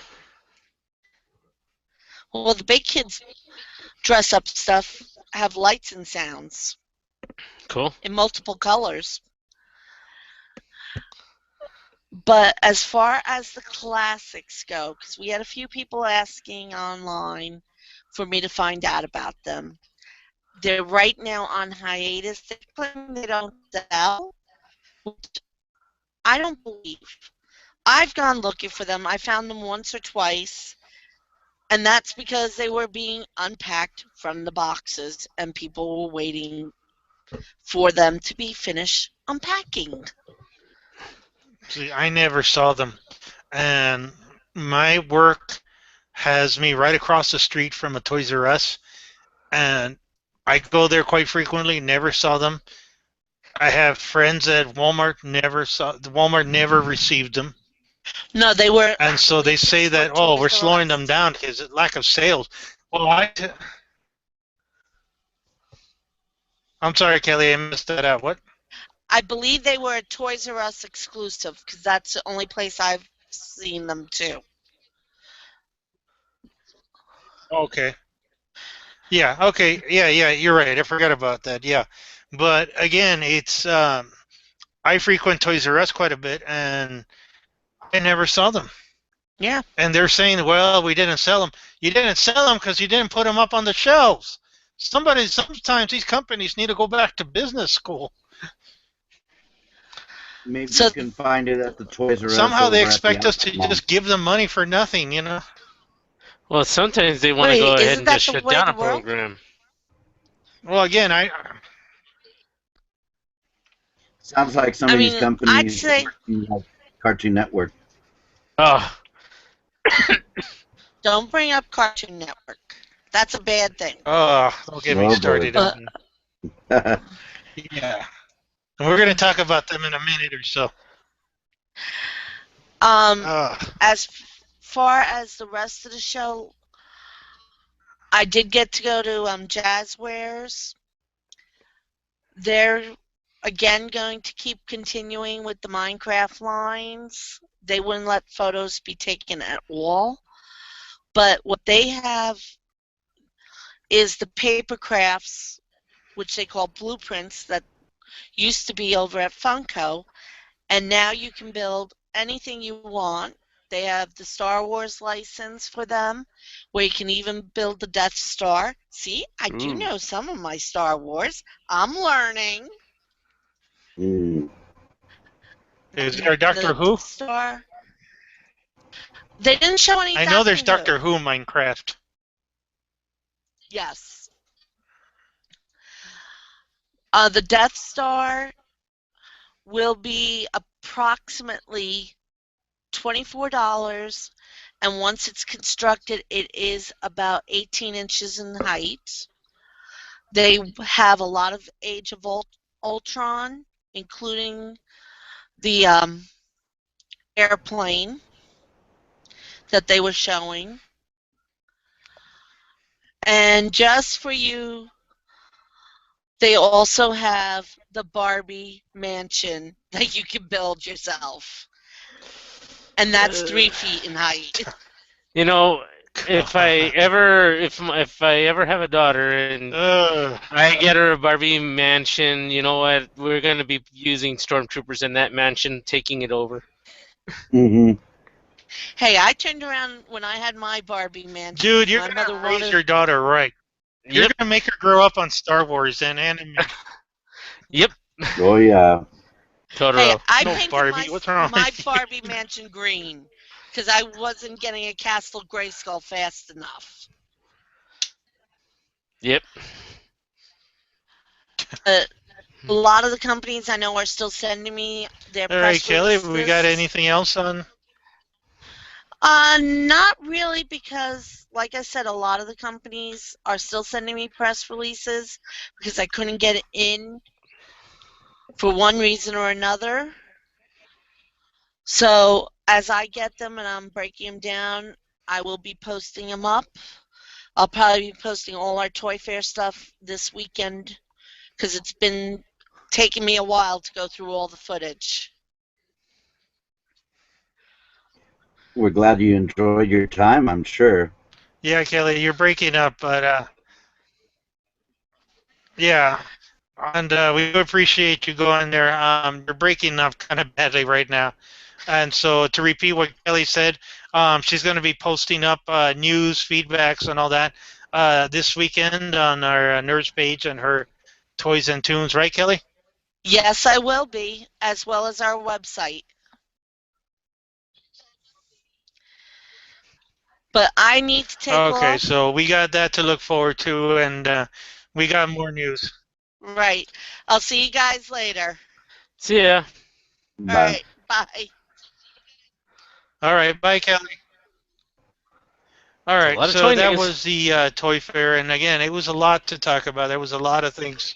well, the big kids dress up stuff have lights and sounds Cool. in multiple colors. But as far as the classics go, because we had a few people asking online for me to find out about them, they're right now on hiatus. They claim they don't sell, which I don't believe. I've gone looking for them. I found them once or twice, and that's because they were being unpacked from the boxes and people were waiting for them to be finished unpacking. See, I never saw them. And my work has me right across the street from a Toys R Us. And I go there quite frequently, never saw them. I have friends at Walmart, never saw, Walmart never received them. No, they were. And so they This say is for that, oh, we're Toys R slowing them Us. down because of lack of sales. Well, I'm sorry, Kelly, I missed that out. What? I believe they were a Toys R Us exclusive because that's the only place I've seen them too. Okay. Yeah, okay. Yeah, you're right. I forgot about that. Yeah. But again, it's I frequent Toys R Us quite a bit and I never saw them. Yeah. And they're saying, well, we didn't sell them. You didn't sell them because you didn't put them up on the shelves. Sometimes these companies need to go back to business school. Maybe So you can find it at the Toys R Us Somehow they over at the expect us to outlet mall. just give them money for nothing, you know? Well, sometimes they want to go wait, ahead isn't and that just the shut way down the a world? program. Well, again, Sounds like some I of these mean, I'd companies are say working like Cartoon Network. Oh, don't bring up Cartoon Network. That's a bad thing. oh, don't get me Oh boy. started on yeah. And we're going to talk about them in a minute or so. Um, Uh, as far as the rest of the show, I did get to go to Jazzwares. They're again going to keep continuing with the Minecraft lines. They wouldn't let photos be taken at all. But what they have is the paper crafts, which they call blueprints, that used to be over at Funko. And now you can build anything you want. They have the Star Wars license for them, where you can even build the Death Star. See, I do ooh. know some of my Star Wars. I'm learning. Mm. is And there the Doctor Who? Death Star. They didn't show any I know there's Doctor Doctor Who. Who in Minecraft. Yes. The Death Star will be approximately $24, and once it's constructed, it is about 18 inches in height. They have a lot of Age of Ultron, including the airplane that they were showing. And just for you, they also have the Barbie mansion that you can build yourself. And that's 3 feet in height. You know, if I God. ever if I ever have a daughter and Uh, I get her a Barbie mansion, you know what? We're gonna be using stormtroopers in that mansion, taking it over. Hmm. Hey, I turned around when I had my Barbie mansion dude, because you're my going mother to raise wanted. your daughter right. You're Yep, going to make her grow up on Star Wars and anime. yep. Oh yeah. Hey, Totoro. I No, painted Barbie. What's wrong my with you? Barbie mansion green because I wasn't getting a Castle Grayskull fast enough. Yep. Uh, a lot of the companies I know are still sending me their All right, press Kelly, we got releases. anything else on? Not really, because, like I said, a lot of the companies are still sending me press releases because I couldn't get it in for one reason or another. So, as I get them and I'm breaking them down, I will be posting them up. I'll probably be posting all our Toy Fair stuff this weekend because it's been taking me a while to go through all the footage. We're glad you enjoyed your time, I'm sure. Yeah, Kelly, you're breaking up, but yeah. And we do appreciate you going there. You're breaking up kind of badly right now. And so to repeat what Kelly said, she's going to be posting up news, feedbacks, and all that this weekend on our Nerds page and her Toys and Tunes, right, Kelly? Yes, I will be, as well as our website. But I need to take Okay, off. so we got that to look forward to, and we got more news. Right. I'll see you guys later. See ya. All Bye. right. Bye. All right, bye, Kelly. All It's a right, lot of so toy that news. was the Toy Fair, and again, it was a lot to talk about. There was a lot of things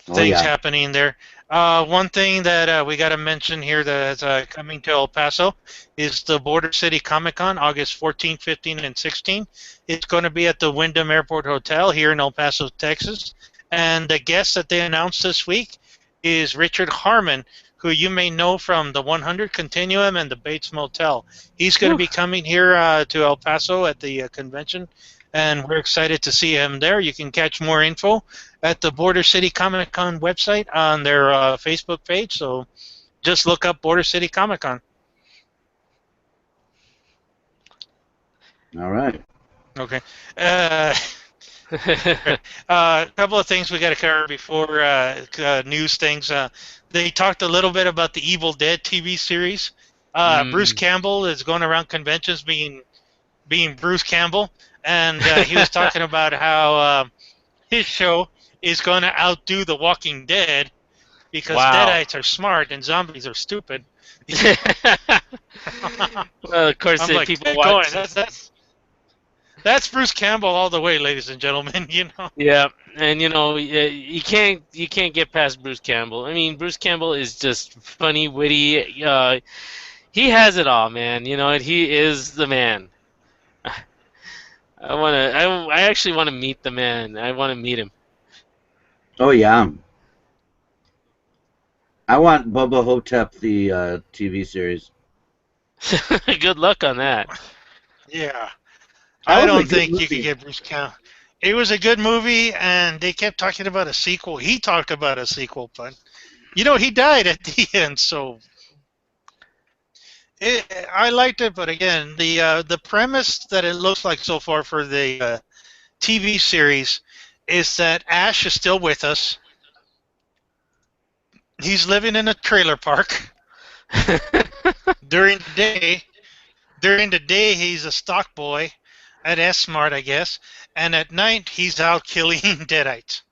Oh things yeah. happening there. One thing that we got to mention here that's coming to El Paso is the Border City Comic Con, August 14, 15, and 16. It's going to be at the Wyndham Airport Hotel here in El Paso, Texas. And the guest that they announced this week is Richard Harmon, who you may know from the 100 Continuum and the Bates Motel. He's going to Whew. be coming here to El Paso at the convention, and we're excited to see him there. You can catch more info at the Border City Comic Con website on their Facebook page. So just look up Border City Comic Con. All right. Okay. A couple of things we got to cover before news things. They talked a little bit about the Evil Dead TV series. Bruce Campbell is going around conventions being Bruce Campbell, and he was talking about how his show is going to outdo The Walking Dead because Wow. Deadites are smart and zombies are stupid. Well, of course, I'm like, people keep watch. going. That's Bruce Campbell all the way, ladies and gentlemen. You know. Yeah, and you can't get past Bruce Campbell. I mean, Bruce Campbell is just funny, witty. He has it all, man. And he is the man. I actually want to meet the man. I want to meet him. Oh yeah. I want Bubba Hotep the TV series. Good luck on that. Yeah. That I was a don't good think you movie. could get Bruce Campbell. It was a good movie, and they kept talking about a sequel. He talked about a sequel, but he died at the end. So I liked it, but again, the premise that it looks like so far for the TV series is that Ash is still with us. He's living in a trailer park during the day. During the day, he's a stock boy at S-Mart, I guess, and at night he's out killing Deadites.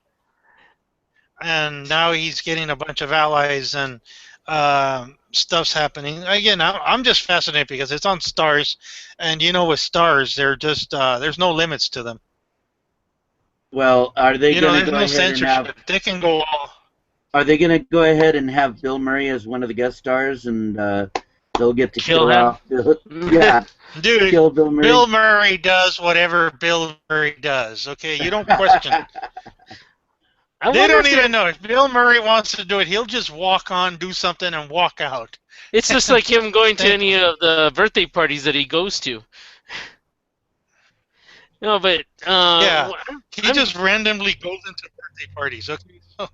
And now he's getting a bunch of allies, and stuff's happening. Again, I'm just fascinated because it's on Stars, and with Stars, they're just there's no limits to them. Well, are they going There's to go no ahead and censorship. have? They can go all. Are they going to go ahead and have Bill Murray as one of the guest stars, and they'll get to Kill kill him? off? Yeah, Dude, kill Bill Murray. Bill Murray does whatever Bill Murray does. Okay, you don't question it. I They wonder don't if even know. If Bill Murray wants to do it, he'll just walk on, do something, and walk out. it's just like him going to any of the birthday parties that he goes to. No, but Yeah. He I'm- just randomly goes into birthday parties. Okay. So,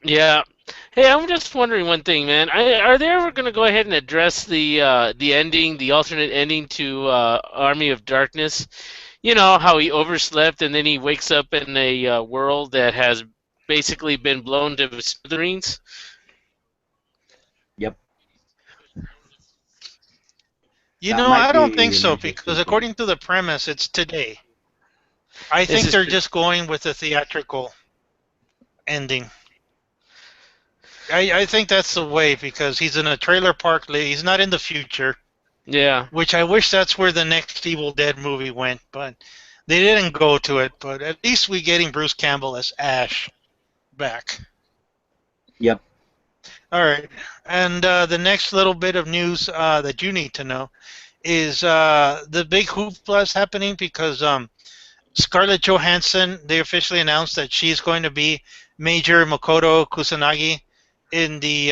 Yeah. Hey, I'm just wondering one thing, man. Are they ever going to go ahead and address the ending, the alternate ending to Army of Darkness? You know how he overslept and then he wakes up in a world that has basically been blown to smithereens. Yep. That I might don't be think an so interesting because thing. according to the premise, it's today. I This think is they're true. just going with the theatrical ending. I think that's the way because he's in a trailer park. He's not in the future, Yeah. which I wish that's where the next Evil Dead movie went, but they didn't go to it. But at least we're getting Bruce Campbell as Ash back. Yep. All right. And the next little bit of news that you need to know is the big hoopla is happening because Scarlett Johansson, they officially announced that she's going to be Major Makoto Kusanagi in the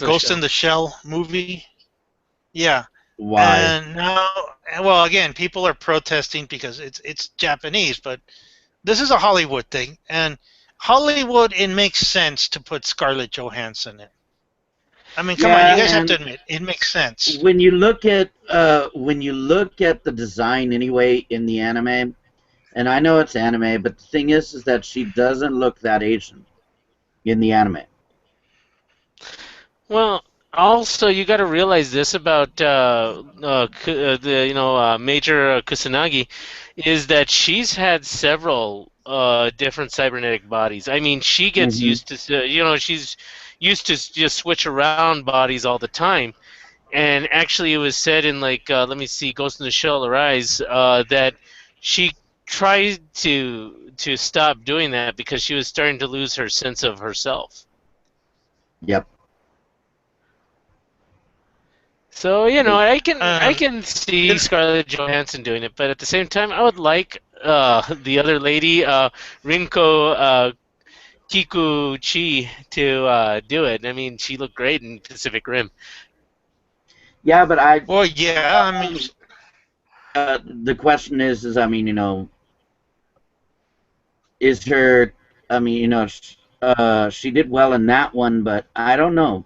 Ghost in the Shell movie. Yeah. Why? And now, well, again, people are protesting because it's Japanese, but this is a Hollywood thing, and Hollywood, it makes sense to put Scarlett Johansson in. I mean, come on, Yeah, you guys have and to admit it makes sense. when you look at the design anyway in the anime, and I know it's anime, but the thing is that she doesn't look that Asian in the anime. Well, also you got to realize this about Major Kusanagi, is that she's had several different cybernetic bodies. I mean, she gets used to, she's used to just switch around bodies all the time. And actually, it was said in let me see, Ghost in the Shell Arise, that she tried to stop doing that because she was starting to lose her sense of herself. Yep. So I Um, can see Scarlett Johansson doing it, but at the same time, I would like the other lady, Rinko Kikuchi, to do it. I mean, she looked great in Pacific Rim. Yeah, but well, yeah, I mean, the question is, I mean, is her, I mean, she did well in that one, but I don't know.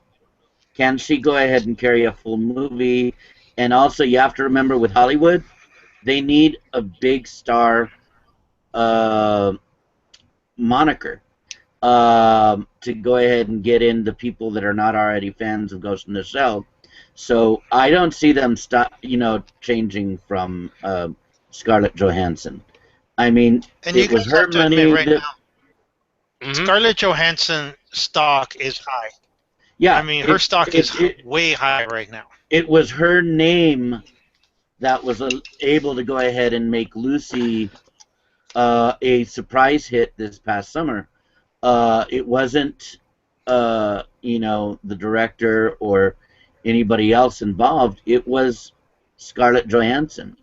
Can she go ahead and carry a full movie? And also, you have to remember with Hollywood, they need a big star uh, moniker to go ahead and get in the people that are not already fans of Ghost in the Shell. So I don't see them changing from Scarlett Johansson. I mean, and you it was guys have her to admit money right that, now, Hmm. Scarlett Johansson stock is high. I yeah, mean, her stock is it way high right now. it was her name that was able to go ahead and make Lucy a surprise hit this past summer. It wasn't, the director or anybody else involved. It was Scarlett Johansson.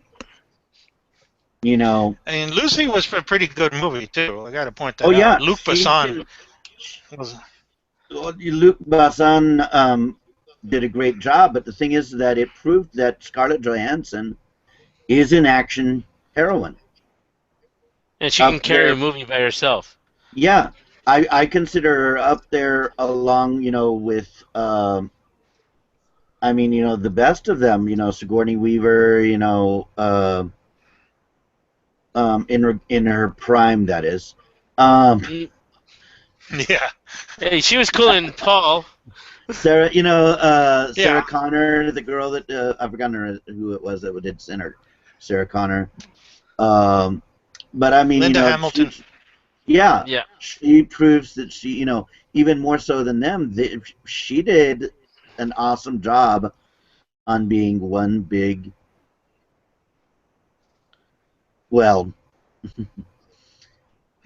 You know, And Lucy was a pretty good movie too. I got to point oh that out. yeah, Luc Besson was. Luc Besson did a great job, but the thing is that it proved that Scarlett Johansson is an action heroine And she can up carry a there. movie by herself. Yeah, I consider her up there along, with I mean, the best of them, Sigourney Weaver, in her prime, that is. Mm. Yeah, Hey, she was cool in Paul. Sarah, Sarah yeah. Connor, the girl that I've forgotten who it was that did Sinner, Sarah Connor. Um, but I mean, Linda Hamilton. yeah, Yeah. she proves that she, even more so than them, she did an awesome job on being one big, well,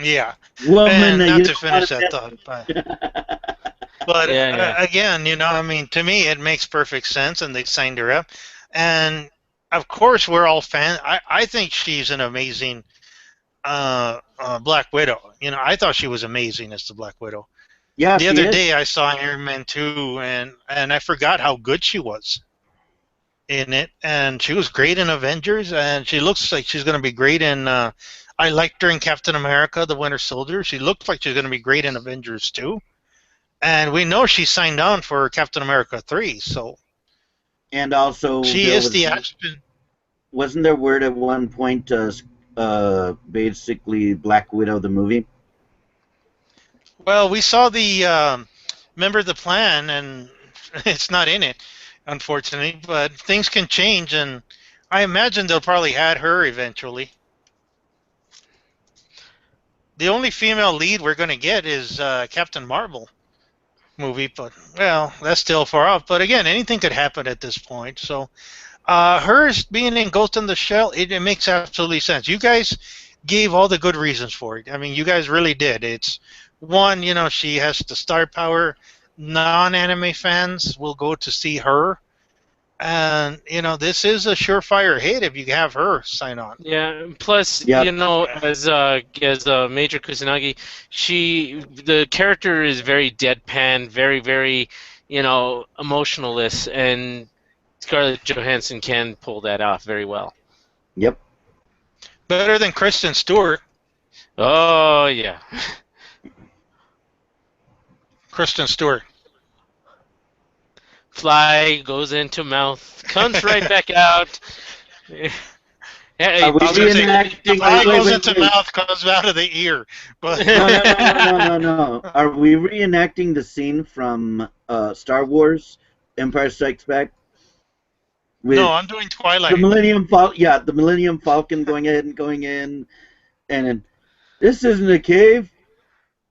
Yeah, woman and that not you to don't want finish to that thought, but Yeah, yeah. again, I mean, to me, it makes perfect sense, and they signed her up, and of course, we're all fans. I think she's an amazing Black Widow. I thought she was amazing as the Black Widow. Yeah, The she other is. day, I saw Iron Man 2, and I forgot how good she was in it, and she was great in Avengers, and she looks like she's going to be great in. I liked her in Captain America: The Winter Soldier. She looks like she's going to be great in Avengers too, and we know she signed on for Captain America 3, so And also, she is the action. wasn't there word at one point, basically Black Widow the movie? Well, we saw the Remember the Plan, and it's not in it, unfortunately, but things can change, and I imagine they'll probably add her eventually. The only female lead we're going to get is Captain Marvel movie, but well, that's still far off. But again, anything could happen at this point. So hers being in Ghost in the Shell, it makes absolutely sense. You guys gave all the good reasons for it. I mean, you guys really did. It's one, she has the star power. Non-anime fans will go to see her, and this is a surefire hit if you have her sign on. Yeah. Plus, Yep. as Major Kusanagi, the character is very deadpan, very very, emotionless, and Scarlett Johansson can pull that off very well. Yep. Better than Kristen Stewart. Oh yeah. Kristen Stewart. Fly goes into mouth, comes right back out. Hey, Are we I was going to say, reenacting? fly Wait, goes wait, into wait. mouth, comes out of the ear. But No. Are we reenacting the scene from Star Wars: Empire Strikes Back no, with I'm doing the Twilight. Millennium Falcon? Yeah, the Millennium Falcon going ahead and going in, and then, this isn't a cave,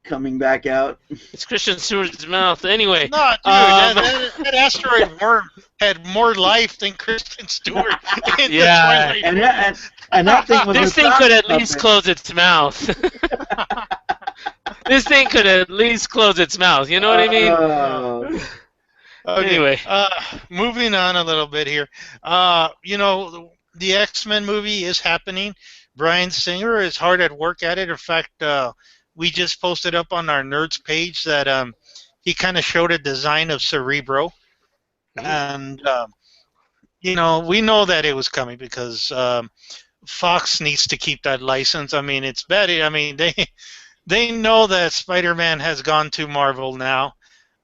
coming back out. It's Christian Stewart's mouth. Anyway, No, dude, that asteroid worm had more life than Kristen Stewart in the Yeah. Twilight. And that thing was this a thing sock could at puppet. least close its mouth. This thing could at least close its mouth. You know what I mean? Oh. Okay. Anyway, Moving on a little bit here. The X-Men movie is happening. Bryan Singer is hard at work at it. In fact, we just posted up on our nerds page that he kind of showed a design of Cerebro, and we know that it was coming because Fox needs to keep that license. I mean, it's bad. I mean, they know that Spider-Man has gone to Marvel now.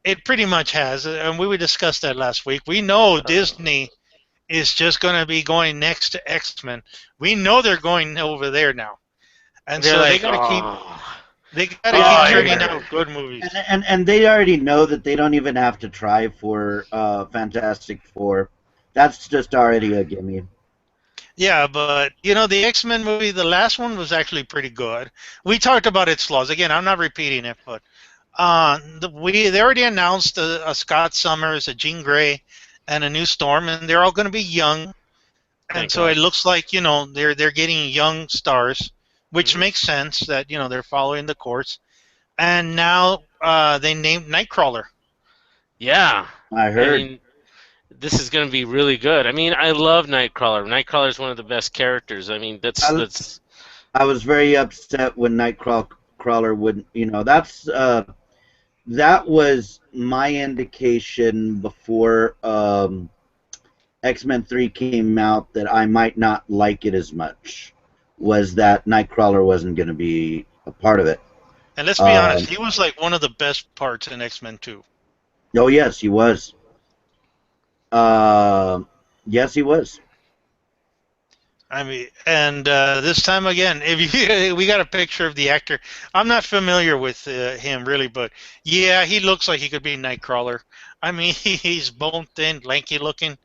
It pretty much has, and we discussed that last week. We know Disney is just going to be going next to X-Men. We know they're going over there now, and they're so like, they got to keep churning out good movies. And they already know that they don't even have to try for Fantastic Four. That's just already a gimme. Yeah, but the X-Men movie, the last one was actually pretty good. We talked about its flaws. Again, I'm not repeating it, but they already announced a Scott Summers, a Jean Grey, and a new Storm, and they're all going to be young. And so it looks like they're getting young stars, which makes sense that they're following the course. And now they named Nightcrawler. I heard. I mean, this is going to be really good. I mean, I love Nightcrawler. Nightcrawler is one of the best characters. I mean, that's. I was very upset when Nightcrawler wouldn't. That was my indication before X-Men 3 came out that I might not like it as much. Was that Nightcrawler wasn't going to be a part of it. And let's be honest, he was like one of the best parts in X-Men 2. Oh, yes, he was. Yes, he was. I mean, and this time again, we got a picture of the actor. I'm not familiar with him really, but yeah, he looks like he could be Nightcrawler. I mean, he's bone thin, lanky looking.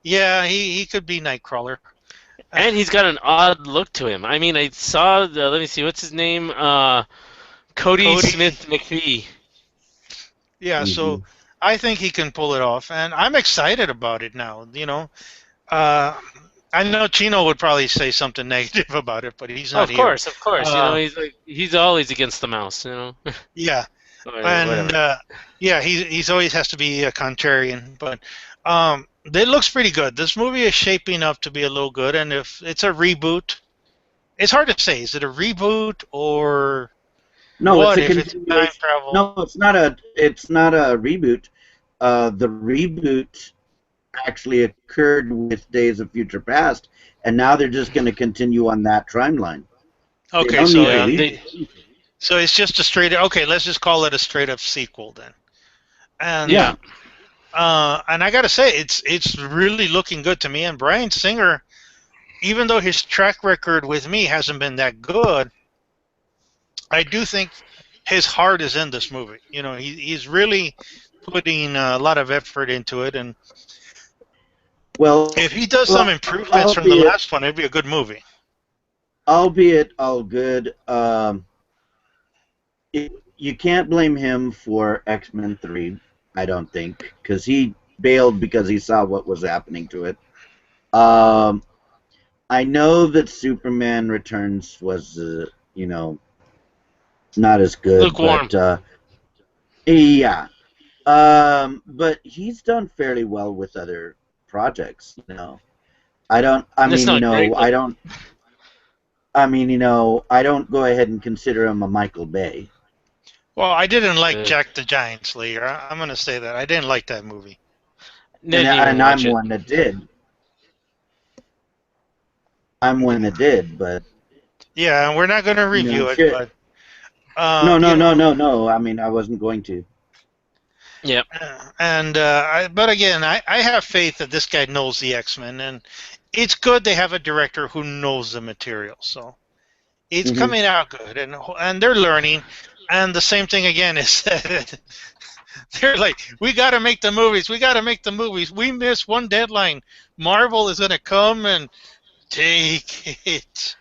Yeah, he could be Nightcrawler. And he's got an odd look to him. I mean, I saw let me see, what's his name? Cody Smith McPhee. Yeah, so I think he can pull it off, and I'm excited about it now. I know Chino would probably say something negative about it, but he's not here. Of course. He's always against the mouse. Yeah, and he's always has to be a contrarian. But it looks pretty good. This movie is shaping up to be a little good, and if it's a reboot, it's hard to say. Is it a reboot or no? What it's a if it's time travel? No, it's not a. It's not a reboot. The reboot actually occurred with Days of Future Past, and now they're just going to continue on that timeline. Okay, so it's just a straight. Okay, let's just call it a straight up sequel then. And yeah. And I gotta say, it's really looking good to me. And Bryan Singer, even though his track record with me hasn't been that good, I do think his heart is in this movie. He's really putting a lot of effort into it, and if he does some improvements from the last one, it'd be a good movie. Albeit all good, you can't blame him for X-Men 3, I don't think, because he bailed because he saw what was happening to it. I know that Superman Returns was, not as good. Lukewarm. But, yeah. But he's done fairly well with other projects, I don't go ahead and consider him a Michael Bay. Well, I didn't like Jack the Giant Slayer. I'm going to say that. I didn't like that movie. And I'm one that did. But... Yeah, and we're not going to review it, but... No. I mean, I wasn't going to. Yep. But again, I have faith that this guy knows the X-Men, and it's good they have a director who knows the material. So it's coming out good, and they're learning. And the same thing again is that they're like, we got to make the movies. We missed one deadline. Marvel is going to come and take it.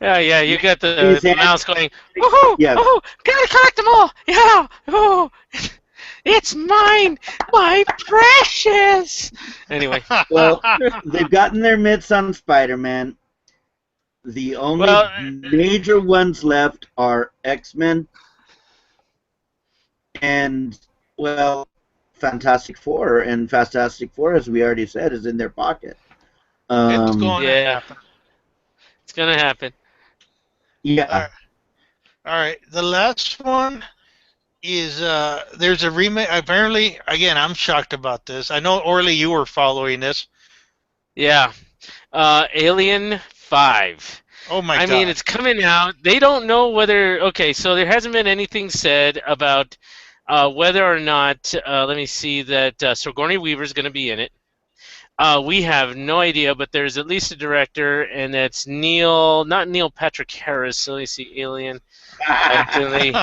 Yeah, you got the mouse going, woohoo, yeah. Oh, gotta collect them all. Yeah, oh, it's mine, my precious. Anyway. Well, they've gotten their mitts on Spider-Man. The only major ones left are X-Men, And well, Fantastic Four, as we already said, is in their pocket. It's Um, going to Yeah, happen. it's gonna happen. All yeah, right. All right. The last one is there's a remake. Apparently, again, I'm shocked about this. I know Orly, you were following this. Yeah. Alien 5. Oh my I mean, God. it's coming out. They don't know whether. Okay, so there hasn't been anything said about whether or not. Let me see that Sigourney Weaver is going to be in it. We have no idea, but there's at least a director, and that's not Neil Patrick Harris. So let me see, Alien. Accidentally,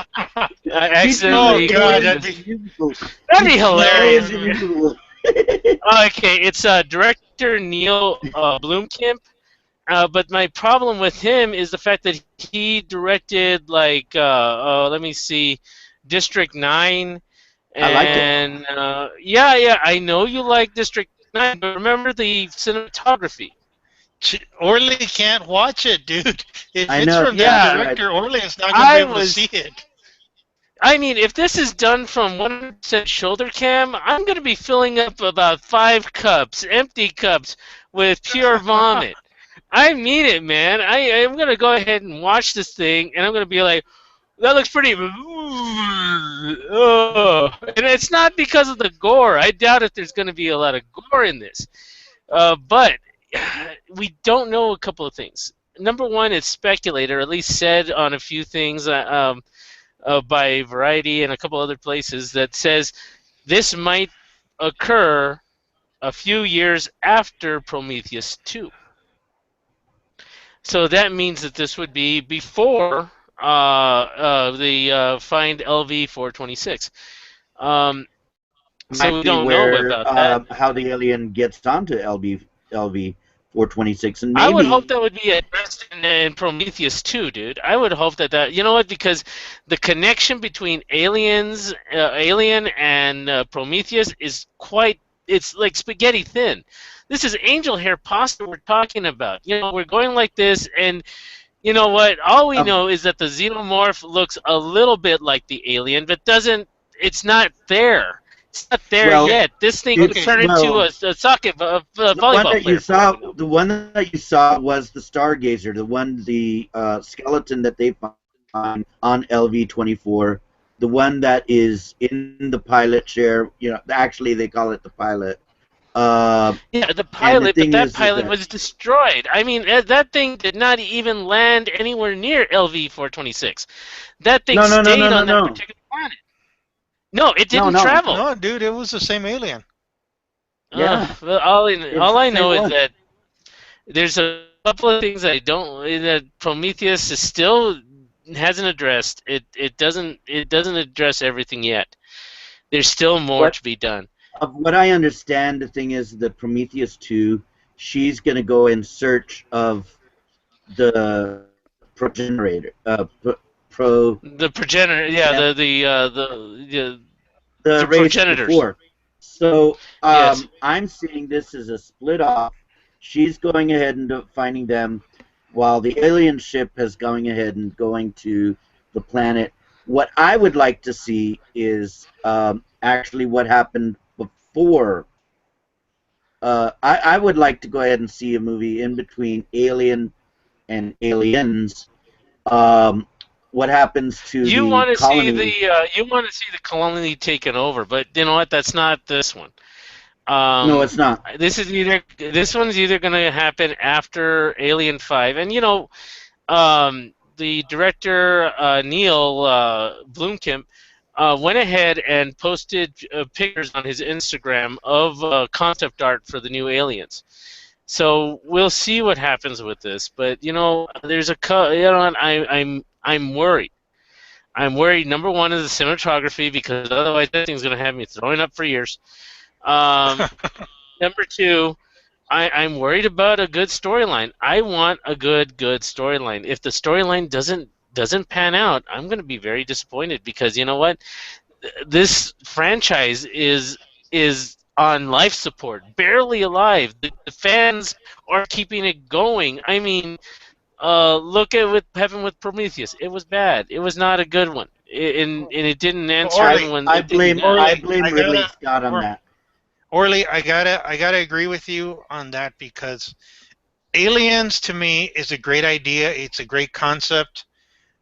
I he'd be Oh in accidentally God, Aliens that'd clicked. be. the musical. That'd be He'd be in hilarious, Aliens the man. musical. Okay, it's director Neil Blomkamp. But my problem with him is the fact that he directed like let me see, District 9, I like it. and yeah, I know you like District 9, but remember the cinematography. Orly can't watch it, dude. If I it's know from that that's Yeah, right. director, Orly is not going to be I able to was. see it. I mean, if this is done from 100% shoulder cam, I'm going to be filling up about 5 cups, empty cups, with pure vomit. I mean it, man. I'm going to go ahead and watch this thing, and I'm going to be like, that looks pretty. Oh. And it's not because of the gore. I doubt if there's going to be a lot of gore in this. But we don't know a couple of things. Number one, it's speculated, or at least said on a few things by Variety and a couple other places, that says this might occur a few years after Prometheus 2. So that means that this would be before the Find LV 426. Um, so Might we be don't know where about that. how the alien gets onto LV 426, and I would hope maybe. that would be addressed in Prometheus 2, dude. I would hope that you know what, because the connection between Alien and Prometheus is quite. It's like spaghetti thin. This is angel hair pasta we're talking about. You know, we're going like this, and you know what? All we Of know is that the xenomorph looks a little bit like the alien, but doesn't. It's not there. It's not there well, yet. This thing could Okay. it's turn into well, a socket, a the one volleyball that you player for all saw, we know. the one that you saw was the Stargazer, the skeleton that they find on LV-24, the one that is in the pilot chair. You know, actually they call it the pilot. Uh, Yeah, the and the pilot, but thing that is pilot that was destroyed. I mean, that thing did not even land anywhere near LV-426. That thing no, no, no, no, stayed no, on that no, particular planet. No, it no, didn't no. travel. No, dude, it was the same alien. Yeah, Well, it's all the I same know is one. that there's a couple of things I don't that Prometheus is still hasn't addressed. It doesn't address everything yet. There's still more What to be done. of what I understand, the thing is that Prometheus 2, she's going to go in search of the progenitor, pro The progenitor, yeah, yeah, the the race progenitors. before. So Yes. I'm seeing this as a split off. She's going ahead and finding them, while the alien ship is going ahead and going to the planet. What I would like to see is actually what happened before. I would like to go ahead and see a movie in between Alien and Aliens. Um, what happens to You the want to see colony? the colony taken over, but you know what? That's not this one. No, it's not. This one's either going to happen after Alien 5, and the director Neil Blomkamp went ahead and posted pictures on his Instagram of concept art for the new Aliens. So we'll see what happens with this, but there's what, I'm worried. I'm worried. Number one is the cinematography, because otherwise that thing's going to have me throwing up for years. Um, Number two, I'm worried about a good storyline. I want a good storyline. If the storyline doesn't pan out, I'm going to be very disappointed, because you know what? This franchise is on life support, barely alive. The fans are keeping it going. I mean, look at what happened with Prometheus. It was bad. It was not a good one. and it didn't answer Orly, him when I it didn't. blame Orly, I blame I Ridley gotta, Scott on or, that. Orly, I gotta agree with you on that because Aliens to me is a great idea. It's a great concept.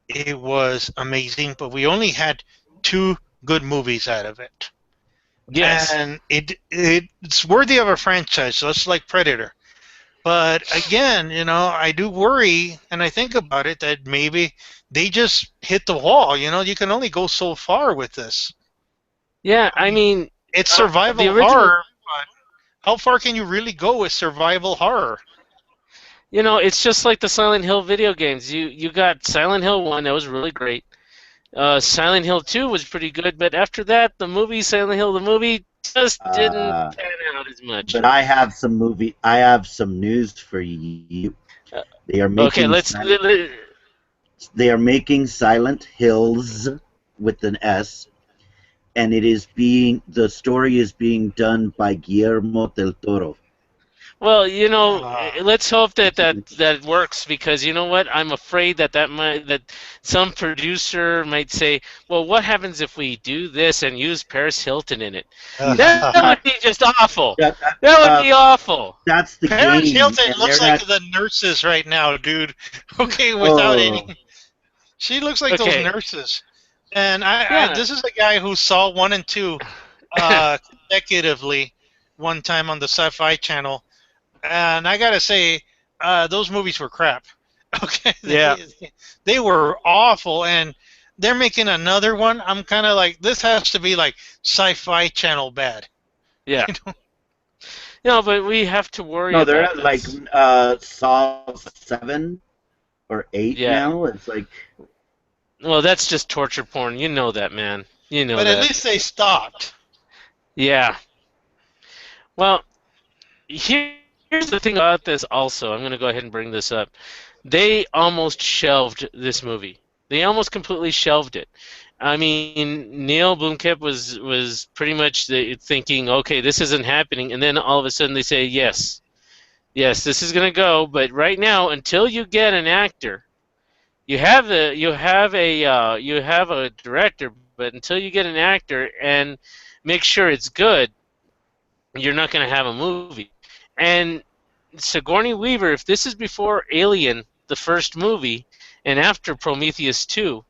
It was amazing, but we only had two good movies out of it, Yes. and it's worthy of a franchise, just like Predator. But again, I do worry, and I think about it that maybe they just hit the wall. You can only go so far with this. Yeah, I I mean, mean, it's the survival original. horror, but how far can you really go with survival horror? It's just like the Silent Hill video games. You got Silent Hill 1 that was really great. Silent Hill 2 was pretty good, but after that, the movie Silent Hill the movie just didn't Uh, pan out as much. but I have some news for you. Uh, They are okay, making let's. Silent, they are making Silent Hills with an S, and the story is being done by Guillermo del Toro. Well, Uh, let's hope that Which is that works because you know what? I'm afraid that some producer might say, "Well, what happens if we do this and use Paris Hilton in it?" he's That not would be just awful. that, That would uh, be awful. that's the Paris game, Hilton and looks they're like not. the nurses right now, dude. Okay, without any. Oh, She looks like those Okay. nurses. And I Yeah. this is a guy who saw one and two consecutively one time on the Sci-Fi Channel, and I gotta say, those movies were crap. Okay, Yeah. they were awful, and they're making another one. I'm kind of like, this has to be like Sci-Fi Channel bad. Yeah. You know? But we have to worry no, they're about at like this. Saw 7 or 8 Yeah. now. It's like, Well, that's just torture porn. You know that, man. You know But at that. least they stopped. Yeah. Well, here's the thing about this also. I'm going to go ahead and bring this up. They almost shelved this movie. They almost completely shelved it. I mean, Neil Blomkamp was pretty much thinking, okay, this isn't happening, and then all of a sudden they say, yes, yes, this is going to go. But right now, until you get an actor, you have a director, but until you get an actor and make sure it's good, you're not going to have a movie. And Sigourney Weaver, if this is before Alien, the first movie, and after Prometheus 2,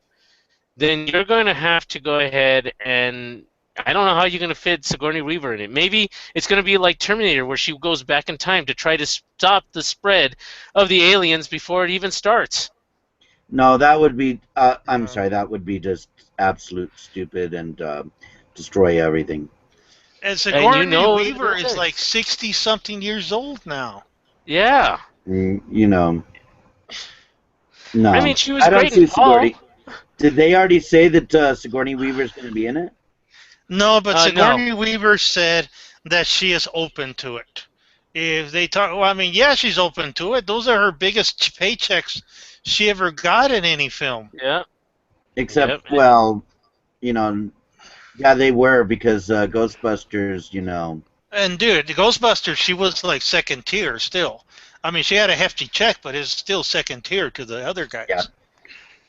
then you're going to have to go ahead and I don't know how you're going to fit Sigourney Weaver in it. Maybe it's going to be like Terminator, where she goes back in time to try to stop the spread of the aliens before it even starts. no, that would be. I'm Uh, sorry, that would be just absolute stupid and destroy everything. and And Sigourney it Weaver is would. like 60 something years old now. Yeah. You know, I no, mean, she was I don't great in see Paul. Sigourney. Did they already say that Sigourney Weaver's going to be in it? No, but No. Sigourney Weaver said that she is open to it. If they talk, well, I mean, yeah, she's open to it. Those are her biggest paychecks she ever got in any film. Yeah. Except, Yep. well, yeah, they were because Ghostbusters, And dude, the Ghostbusters, she was like second tier still. I mean, she had a hefty check, but it's still second tier to the other Yeah. guys.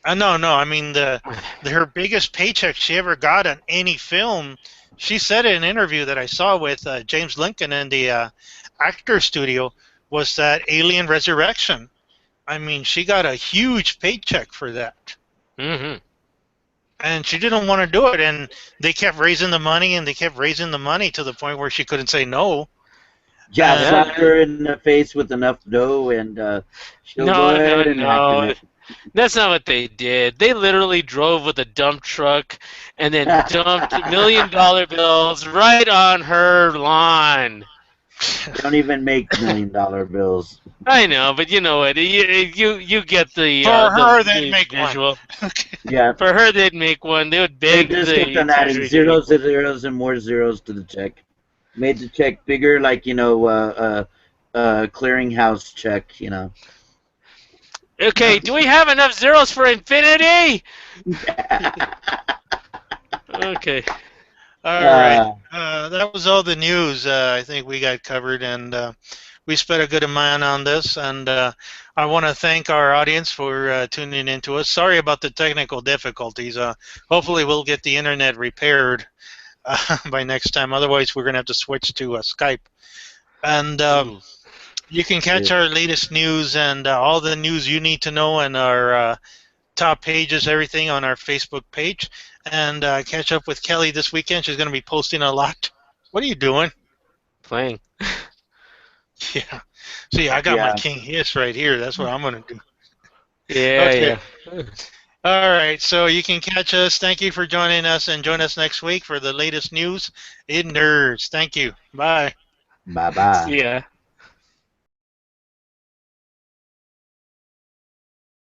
No. I mean, her biggest paycheck she ever got on any film. She said in an interview that I saw with James Lincoln in the Actor Studio was that Alien Resurrection. I mean, she got a huge paycheck for that. Mm-hmm. And she didn't want to do it, and they kept raising the money, and they kept raising the money to the point where she couldn't say no. Yeah, And slap her in the face with enough dough, and she'll go No, no, ahead and act in no. it. That's not what they did. They literally drove with a dump truck and then dumped $1 million bills right on her lawn. They don't even make $1 million bills. I know, but you know what? You get for her, they'd the make visual. one. Yeah, For her, they'd make one. They would they beg just kept the on adding Treasury to zeros make and zeros and more zeros to the check. Made the check bigger, like clearinghouse check. one. Okay, do we have enough zeros for infinity? Okay. All right. That was all the news I think we got covered, and we spent a good amount on this, and I want to thank our audience for tuning in to us. Sorry about the technical difficulties. Hopefully, we'll get the internet repaired by next time. Otherwise, we're going to have to switch to Skype. And you can catch our latest news and all the news you need to know and our top pages, everything on our Facebook page. And catch up with Kelly this weekend. She's going to be posting a lot. What are you doing? Playing. Yeah. See, I got my King Hiss right here. That's what I'm going to do. Yeah, Okay. yeah. All right. So you can catch us. Thank you for joining us, and join us next week for the latest news in nerds. Thank you. Bye. Bye bye. Yeah.